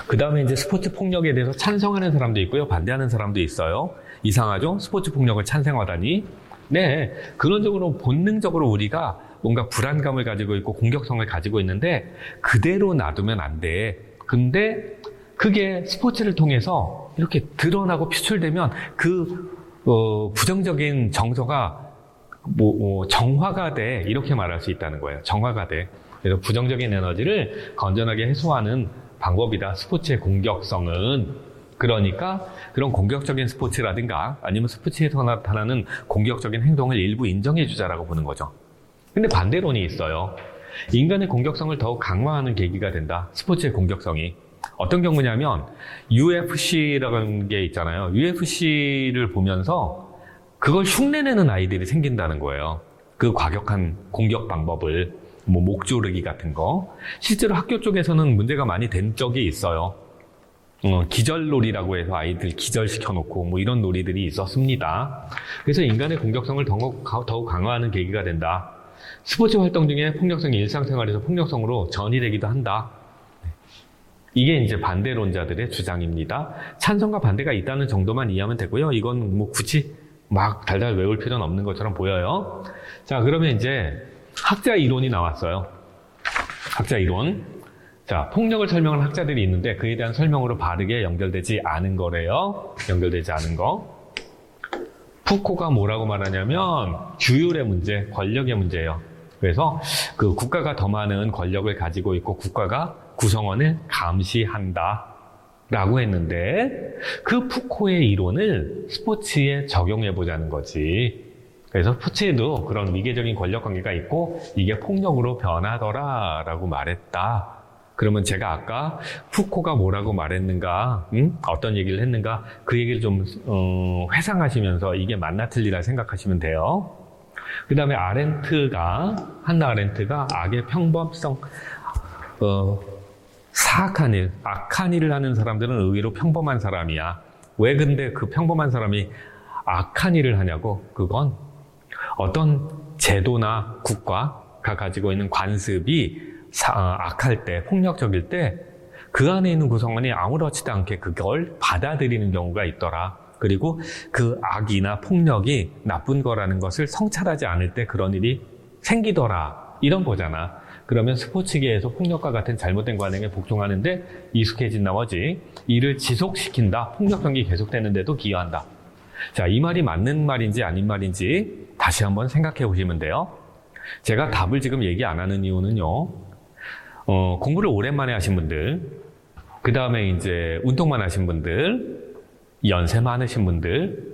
그 다음에 이제 스포츠 폭력에 대해서 찬성하는 사람도 있고요, 반대하는 사람도 있어요. 이상하죠? 스포츠 폭력을 찬성하다니. 네, 근원적으로 본능적으로 우리가 뭔가 불안감을 가지고 있고 공격성을 가지고 있는데 그대로 놔두면 안 돼. 근데 그게 스포츠를 통해서 이렇게 드러나고 표출되면 부정적인 정서가 정화가 돼. 이렇게 말할 수 있다는 거예요. 정화가 돼. 그래서 부정적인 에너지를 건전하게 해소하는 방법이다. 스포츠의 공격성은. 그러니까 그런 공격적인 스포츠라든가 아니면 스포츠에서 나타나는 공격적인 행동을 일부 인정해 주자라고 보는 거죠. 근데 반대론이 있어요. 인간의 공격성을 더욱 강화하는 계기가 된다. 스포츠의 공격성이. 어떤 경우냐면 UFC라는 게 있잖아요. UFC를 보면서 그걸 흉내내는 아이들이 생긴다는 거예요. 그 과격한 공격 방법을, 목조르기 같은 거. 실제로 학교 쪽에서는 문제가 많이 된 적이 있어요. 기절놀이라고 해서 아이들 기절시켜놓고 이런 놀이들이 있었습니다. 그래서 인간의 공격성을 더욱 강화하는 계기가 된다. 스포츠 활동 중에 폭력성이 일상생활에서 폭력성으로 전이되기도 한다. 이게 이제 반대론자들의 주장입니다. 찬성과 반대가 있다는 정도만 이해하면 되고요. 이건 굳이 막 달달 외울 필요는 없는 것처럼 보여요. 자, 그러면 이제 학자 이론이 나왔어요. 학자 이론. 자, 폭력을 설명하는 학자들이 있는데 그에 대한 설명으로 바르게 연결되지 않은 거래요. 연결되지 않은 거. 푸코가 뭐라고 말하냐면 규율의 문제, 권력의 문제예요. 그래서 그 국가가 더 많은 권력을 가지고 있고 국가가 구성원을 감시한다 라고 했는데 그 푸코의 이론을 스포츠에 적용해 보자는 거지. 그래서 스포츠에도 그런 위계적인 권력 관계가 있고 이게 폭력으로 변하더라 라고 말했다. 그러면 제가 아까 푸코가 뭐라고 말했는가, 어떤 얘기를 했는가, 그 얘기를 좀 회상하시면서 이게 맞나 틀리라 생각하시면 돼요. 그 다음에 한나 아렌트가 악의 평범성, 사악한 일, 악한 일을 하는 사람들은 의외로 평범한 사람이야. 왜 근데 그 평범한 사람이 악한 일을 하냐고? 그건 어떤 제도나 국가가 가지고 있는 관습이 악할 때, 폭력적일 때 그 안에 있는 구성원이 아무렇지도 않게 그걸 받아들이는 경우가 있더라. 그리고 그 악이나 폭력이 나쁜 거라는 것을 성찰하지 않을 때 그런 일이 생기더라. 이런 거잖아. 그러면 스포츠계에서 폭력과 같은 잘못된 관행에 복종하는데 익숙해진 나머지 이를 지속시킨다. 폭력 경기 계속되는데도 기여한다. 자, 이 말이 맞는 말인지 아닌 말인지 다시 한번 생각해 보시면 돼요. 제가 답을 지금 얘기 안 하는 이유는요. 공부를 오랜만에 하신 분들, 그 다음에 이제 운동만 하신 분들, 연세 많으신 분들,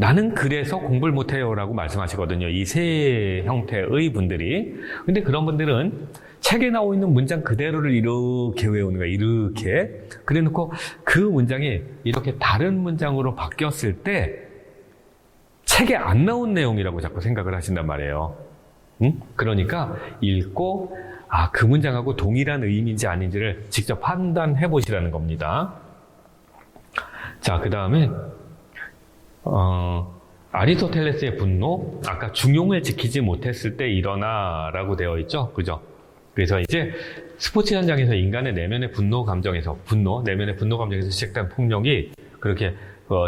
나는 그래서 공부를 못해요라고 말씀하시거든요. 이 세 형태의 분들이. 근데 그런 분들은 책에 나와 있는 문장 그대로를 이렇게 외우는 거예요. 이렇게. 그래 놓고 그 문장이 이렇게 다른 문장으로 바뀌었을 때 책에 안 나온 내용이라고 자꾸 생각을 하신단 말이에요. 응? 그러니까 읽고 그 문장하고 동일한 의미인지 아닌지를 직접 판단해 보시라는 겁니다. 자, 그 다음에 아리스토텔레스의 분노, 아까 중용을 지키지 못했을 때 일어나라고 되어 있죠, 그죠? 그래서 이제 스포츠 현장에서 인간의 내면의 내면의 분노 감정에서 시작된 폭력이 그렇게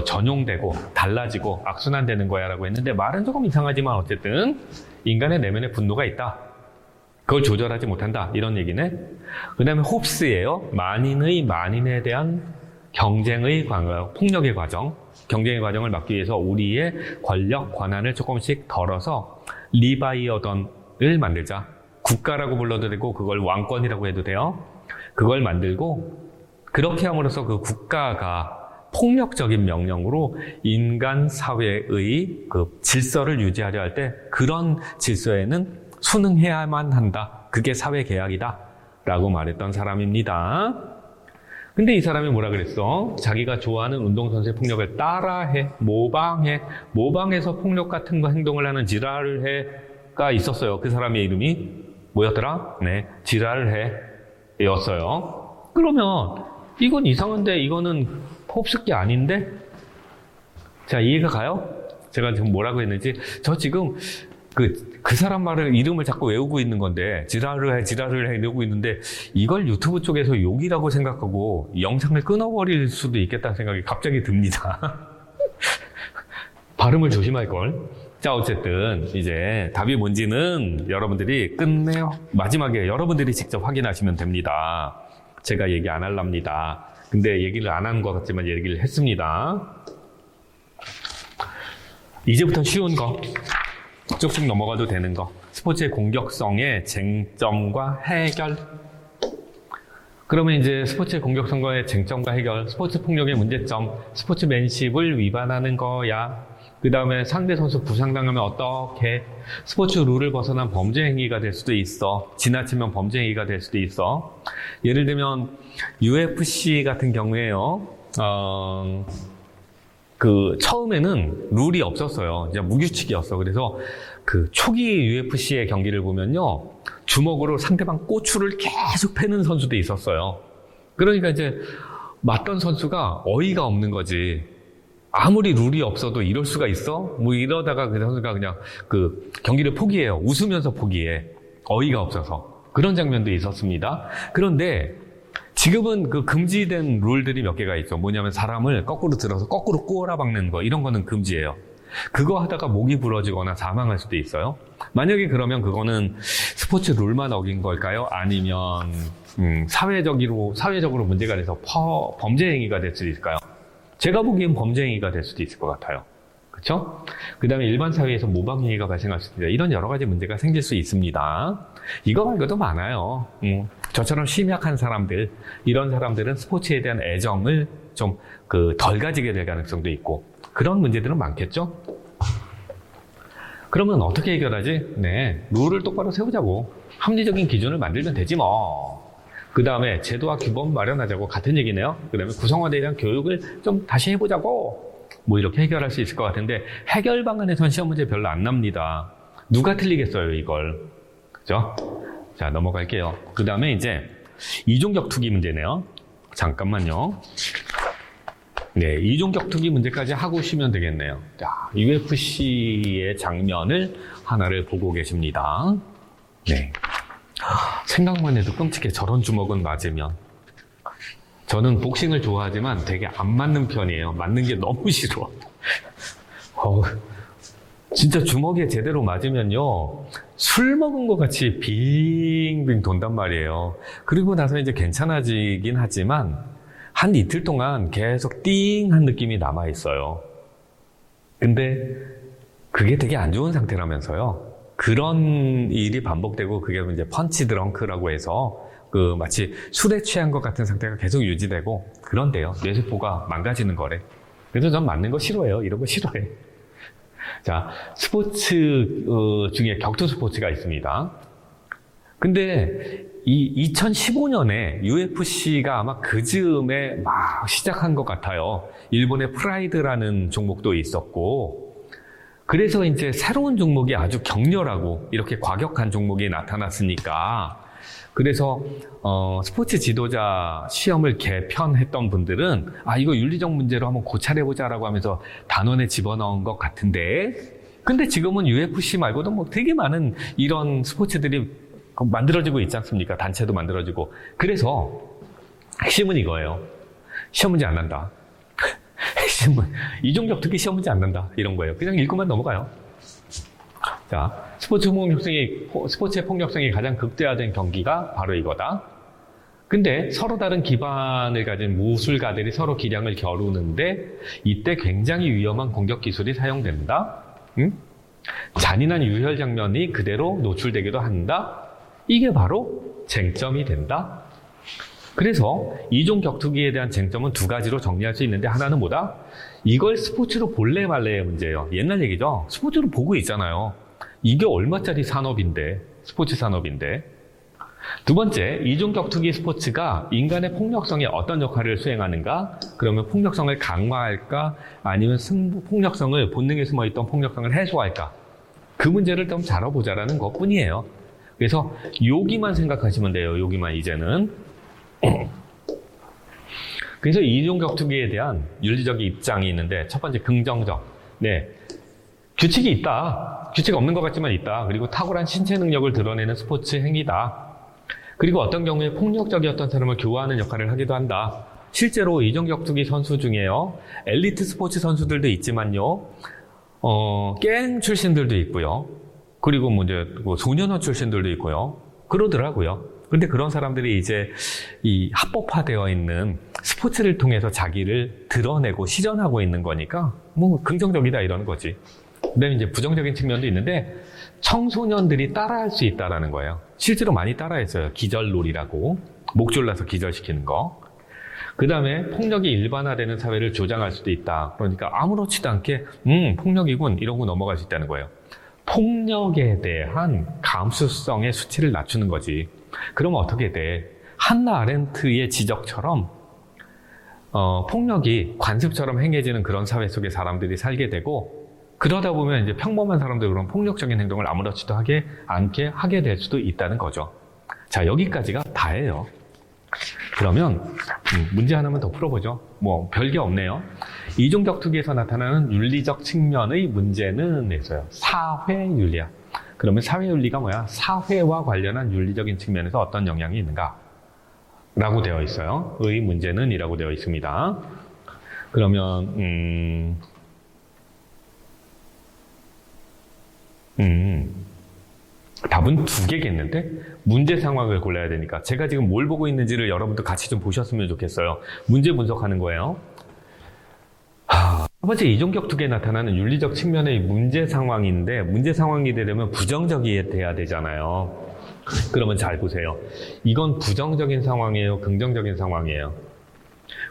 전용되고 달라지고 악순환되는 거야라고 했는데 말은 조금 이상하지만 어쨌든 인간의 내면의 분노가 있다. 그걸 조절하지 못한다. 이런 얘기네. 그 다음에 홉스예요. 만인에 대한 경쟁의 과정, 폭력의 과정. 경쟁의 과정을 막기 위해서 우리의 권력, 권한을 조금씩 덜어서 리바이어던을 만들자. 국가라고 불러도 되고 그걸 왕권이라고 해도 돼요. 그걸 만들고 그렇게 함으로써 그 국가가 폭력적인 명령으로 인간 사회의 그 질서를 유지하려 할 때 그런 질서에는 순응해야만 한다. 그게 사회 계약이다. 라고 말했던 사람입니다. 근데 이 사람이 뭐라 그랬어? 자기가 좋아하는 운동선수의 폭력을 따라해, 모방해서 폭력 같은 거 행동을 하는 지랄해가 있었어요. 그 사람의 이름이 뭐였더라? 네, 지랄해였어요. 그러면 이건 이상한데 이거는 홉스기 아닌데? 자, 이해가 가요? 제가 지금 뭐라고 했는지 저 지금 그 사람 이름을 자꾸 외우고 있는 건데 지랄을 해 이러고 있는데 이걸 유튜브 쪽에서 욕이라고 생각하고 영상을 끊어버릴 수도 있겠다는 생각이 갑자기 듭니다. 발음을 조심할걸. 자, 어쨌든 이제 답이 뭔지는 여러분들이 끝내 마지막에 여러분들이 직접 확인하시면 됩니다. 제가 얘기 안 할랍니다. 근데 얘기를 안 하는 것 같지만 얘기를 했습니다. 이제부터는 쉬운 거. 쭉쭉 넘어가도 되는 거. 스포츠의 공격성의 쟁점과 해결. 그러면 이제 스포츠의 공격성과의 쟁점과 해결, 스포츠 폭력의 문제점, 스포츠맨십을 위반하는 거야. 그 다음에 상대 선수 부상당하면 어떻게? 스포츠 룰을 벗어난 범죄 행위가 될 수도 있어. 지나치면 범죄 행위가 될 수도 있어. 예를 들면 UFC 같은 경우에요. 처음에는 룰이 없었어요. 이제 무규칙이었어. 그래서 초기 UFC의 경기를 보면요. 주먹으로 상대방 꼬추를 계속 패는 선수도 있었어요. 그러니까 이제 맞던 선수가 어이가 없는 거지. 아무리 룰이 없어도 이럴 수가 있어? 이러다가 그 선수가 그냥 경기를 포기해요. 웃으면서 포기해. 어이가 없어서. 그런 장면도 있었습니다. 그런데 지금은 금지된 룰들이 몇 개가 있죠. 뭐냐면 사람을 거꾸로 들어서 거꾸로 꼬라박는 거, 이런 거는 금지예요. 그거 하다가 목이 부러지거나 사망할 수도 있어요. 만약에 그러면 그거는 스포츠 룰만 어긴 걸까요? 아니면 사회적으로 문제가 돼서 범죄 행위가 될 수도 있을까요? 제가 보기엔 범죄 행위가 될 수도 있을 것 같아요. 그렇죠? 그 다음에 일반 사회에서 모방 행위가 발생할 수 있습니다. 이런 여러 가지 문제가 생길 수 있습니다. 이거 말고도 많아요. 저처럼 심약한 사람들, 이런 사람들은 스포츠에 대한 애정을 좀 덜 가지게 될 가능성도 있고, 그런 문제들은 많겠죠? 그러면 어떻게 해결하지? 네, 룰을 똑바로 세우자고. 합리적인 기준을 만들면 되지 뭐. 그 다음에 제도와 규범 마련하자고. 같은 얘기네요. 그 다음에 구성원에 대한 교육을 좀 다시 해보자고. 이렇게 해결할 수 있을 것 같은데, 해결 방안에선 시험 문제 별로 안 납니다. 누가 틀리겠어요, 이걸. 그죠? 자, 넘어갈게요. 그 다음에 이제 이종격투기 문제네요. 잠깐만요. 네, 이종격투기 문제까지 하고 쉬면 되겠네요. 자, UFC의 장면을 하나를 보고 계십니다. 네. 생각만 해도 끔찍해. 저런 주먹은 맞으면. 저는 복싱을 좋아하지만 되게 안 맞는 편이에요. 맞는 게 너무 싫어. 진짜 주먹에 제대로 맞으면요, 술 먹은 것 같이 빙빙 돈단 말이에요. 그리고 나서 이제 괜찮아지긴 하지만 한 이틀 동안 계속 띵한 느낌이 남아 있어요. 근데 그게 되게 안 좋은 상태라면서요. 그런 일이 반복되고 그게 이제 펀치 드렁크라고 해서 그 마치 술에 취한 것 같은 상태가 계속 유지되고 그런데요. 뇌세포가 망가지는 거래. 그래서 전 맞는 거 싫어해요. 이런 거 싫어해. 자, 스포츠 중에 격투 스포츠가 있습니다. 근데 이 2015년에 UFC가 아마 그 즈음에 막 시작한 것 같아요. 일본의 프라이드라는 종목도 있었고, 그래서 이제 새로운 종목이 아주 격렬하고 이렇게 과격한 종목이 나타났으니까, 그래서 스포츠 지도자 시험을 개편했던 분들은 이거 윤리적 문제로 한번 고찰해보자라고 하면서 단원에 집어넣은 것 같은데, 근데 지금은 UFC 말고도 뭐 되게 많은 이런 스포츠들이 만들어지고 있지 않습니까? 단체도 만들어지고. 그래서 핵심은 이거예요. 시험 문제 안 난다. 핵심은 이종격 특히 시험 문제 안 난다. 이런 거예요. 그냥 읽고만 넘어가요. 자, 스포츠의 폭력성이 가장 극대화된 경기가 바로 이거다. 근데 서로 다른 기반을 가진 무술가들이 서로 기량을 겨루는데 이때 굉장히 위험한 공격 기술이 사용된다. 잔인한 유혈 장면이 그대로 노출되기도 한다. 이게 바로 쟁점이 된다. 그래서 이종 격투기에 대한 쟁점은 두 가지로 정리할 수 있는데, 하나는 뭐다? 이걸 스포츠로 볼래 말래의 문제예요. 옛날 얘기죠. 스포츠로 보고 있잖아요. 이게 얼마짜리 산업인데, 스포츠 산업인데. 두 번째, 이종 격투기 스포츠가 인간의 폭력성에 어떤 역할을 수행하는가? 그러면 폭력성을 강화할까? 아니면 폭력성을, 본능에 숨어있던 폭력성을 해소할까? 그 문제를 좀 다뤄보자라는 것 뿐이에요. 그래서 여기만 생각하시면 돼요. 여기만 이제는. 그래서 이종 격투기에 대한 윤리적 입장이 있는데, 첫 번째 긍정적. 네, 규칙이 있다. 규칙 없는 것 같지만 있다. 그리고 탁월한 신체 능력을 드러내는 스포츠 행위다. 그리고 어떤 경우에 폭력적이었던 사람을 교화하는 역할을 하기도 한다. 실제로 이종 격투기 선수 중에요, 엘리트 스포츠 선수들도 있지만요, 갱 출신들도 있고요. 그리고 뭐 소년원 출신들도 있고요. 그러더라고요. 근데 그런 사람들이 이제 이 합법화되어 있는 스포츠를 통해서 자기를 드러내고 실현하고 있는 거니까 뭐 긍정적이다 이러는 거지. 그다음에 이제 부정적인 측면도 있는데, 청소년들이 따라할 수 있다라는 거예요. 실제로 많이 따라했어요. 기절놀이라고, 목 졸라서 기절시키는 거. 그다음에 폭력이 일반화되는 사회를 조장할 수도 있다. 그러니까 아무렇지도 않게 폭력이군 이러고 넘어갈 수 있다는 거예요. 폭력에 대한 감수성의 수치를 낮추는 거지. 그러면 어떻게 돼? 한나 아렌트의 지적처럼 폭력이 관습처럼 행해지는 그런 사회 속에 사람들이 살게 되고, 그러다 보면 이제 평범한 사람들은 그런 폭력적인 행동을 아무렇지도 않게 하게 될 수도 있다는 거죠. 자, 여기까지가 다예요. 그러면 문제 하나만 더 풀어보죠. 뭐 별게 없네요. 이종 격투기에서 나타나는 윤리적 측면의 문제는 있어요. 사회윤리야. 그러면 사회윤리가 뭐야? 사회와 관련한 윤리적인 측면에서 어떤 영향이 있는가? 라고 되어 있어요. 의 문제는 이라고 되어 있습니다. 그러면 답은 두 개겠는데, 문제 상황을 골라야 되니까 제가 지금 뭘 보고 있는지를 여러분도 같이 좀 보셨으면 좋겠어요. 문제 분석하는 거예요. 첫 번째, 이종 격투기에 나타나는 윤리적 측면의 문제 상황인데, 문제 상황이 되려면 부정적이 돼야 되잖아요. 그러면 잘 보세요. 이건 부정적인 상황이에요, 긍정적인 상황이에요?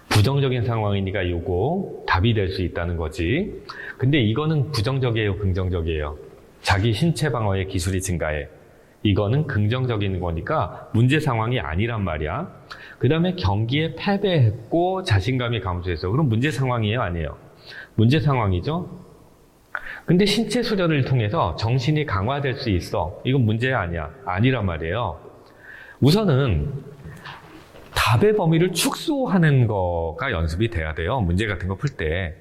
부정적인 상황이니까 요거 답이 될 수 있다는 거지. 근데 이거는 부정적이에요, 긍정적이에요? 자기 신체 방어의 기술이 증가해. 이거는 긍정적인 거니까 문제 상황이 아니란 말이야. 그 다음에 경기에 패배했고 자신감이 감소했어. 그럼 문제 상황이에요, 아니에요? 문제 상황이죠. 근데 신체 수련을 통해서 정신이 강화될 수 있어. 이건 문제 아니야? 아니란 말이에요. 우선은 답의 범위를 축소하는 거가 연습이 돼야 돼요. 문제 같은 거 풀 때.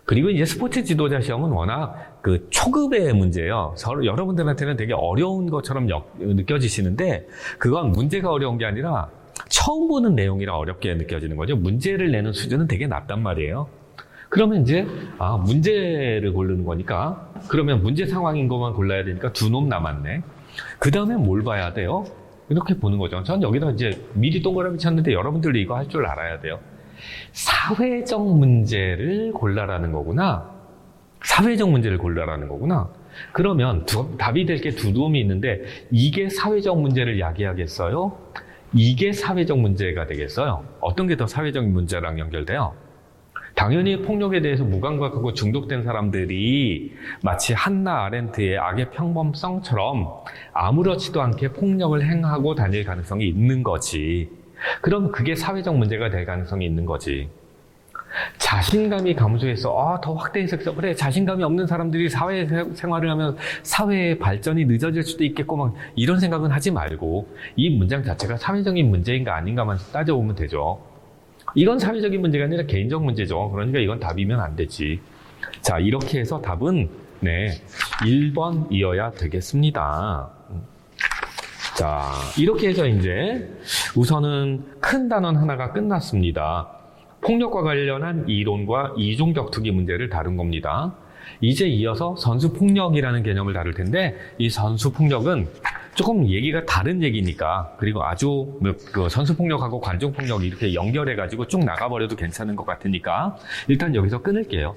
그리고 이제 스포츠 지도자 시험은 워낙 그 초급의 문제예요. 여러분들한테는 되게 어려운 것처럼 느껴지시는데, 그건 문제가 어려운 게 아니라 처음 보는 내용이라 어렵게 느껴지는 거죠. 문제를 내는 수준은 되게 낮단 말이에요. 그러면 이제 문제를 고르는 거니까 그러면 문제 상황인 것만 골라야 되니까 두 놈 남았네. 그 다음에 뭘 봐야 돼요? 이렇게 보는 거죠. 전 여기다 이제 미리 동그라미 쳤는데 여러분들도 이거 할 줄 알아야 돼요. 사회적 문제를 골라라는 거구나. 사회적 문제를 골라라는 거구나. 그러면 답이 될 게 두 놈이 있는데 이게 사회적 문제를 야기하겠어요? 이게 사회적 문제가 되겠어요? 어떤 게 더 사회적인 문제랑 연결돼요? 당연히 폭력에 대해서 무감각하고 중독된 사람들이 마치 한나 아렌트의 악의 평범성처럼 아무렇지도 않게 폭력을 행하고 다닐 가능성이 있는 거지. 그럼 그게 사회적 문제가 될 가능성이 있는 거지. 자신감이 감소해서 더 확대해서 그래 자신감이 없는 사람들이 사회생활을 하면 사회의 발전이 늦어질 수도 있겠고 막 이런 생각은 하지 말고 이 문장 자체가 사회적인 문제인가 아닌가만 따져보면 되죠. 이건 사회적인 문제가 아니라 개인적 문제죠. 그러니까 이건 답이면 안 되지. 자, 이렇게 해서 답은 1번이어야 되겠습니다. 자, 이렇게 해서 이제 우선은 큰 단원 하나가 끝났습니다. 폭력과 관련한 이론과 이종 격투기 문제를 다룬 겁니다. 이제 이어서 선수폭력이라는 개념을 다룰 텐데 이 선수폭력은 조금 얘기가 다른 얘기니까 그리고 아주 선수폭력하고 관중폭력 이렇게 연결해가지고 쭉 나가버려도 괜찮은 것 같으니까 일단 여기서 끊을게요.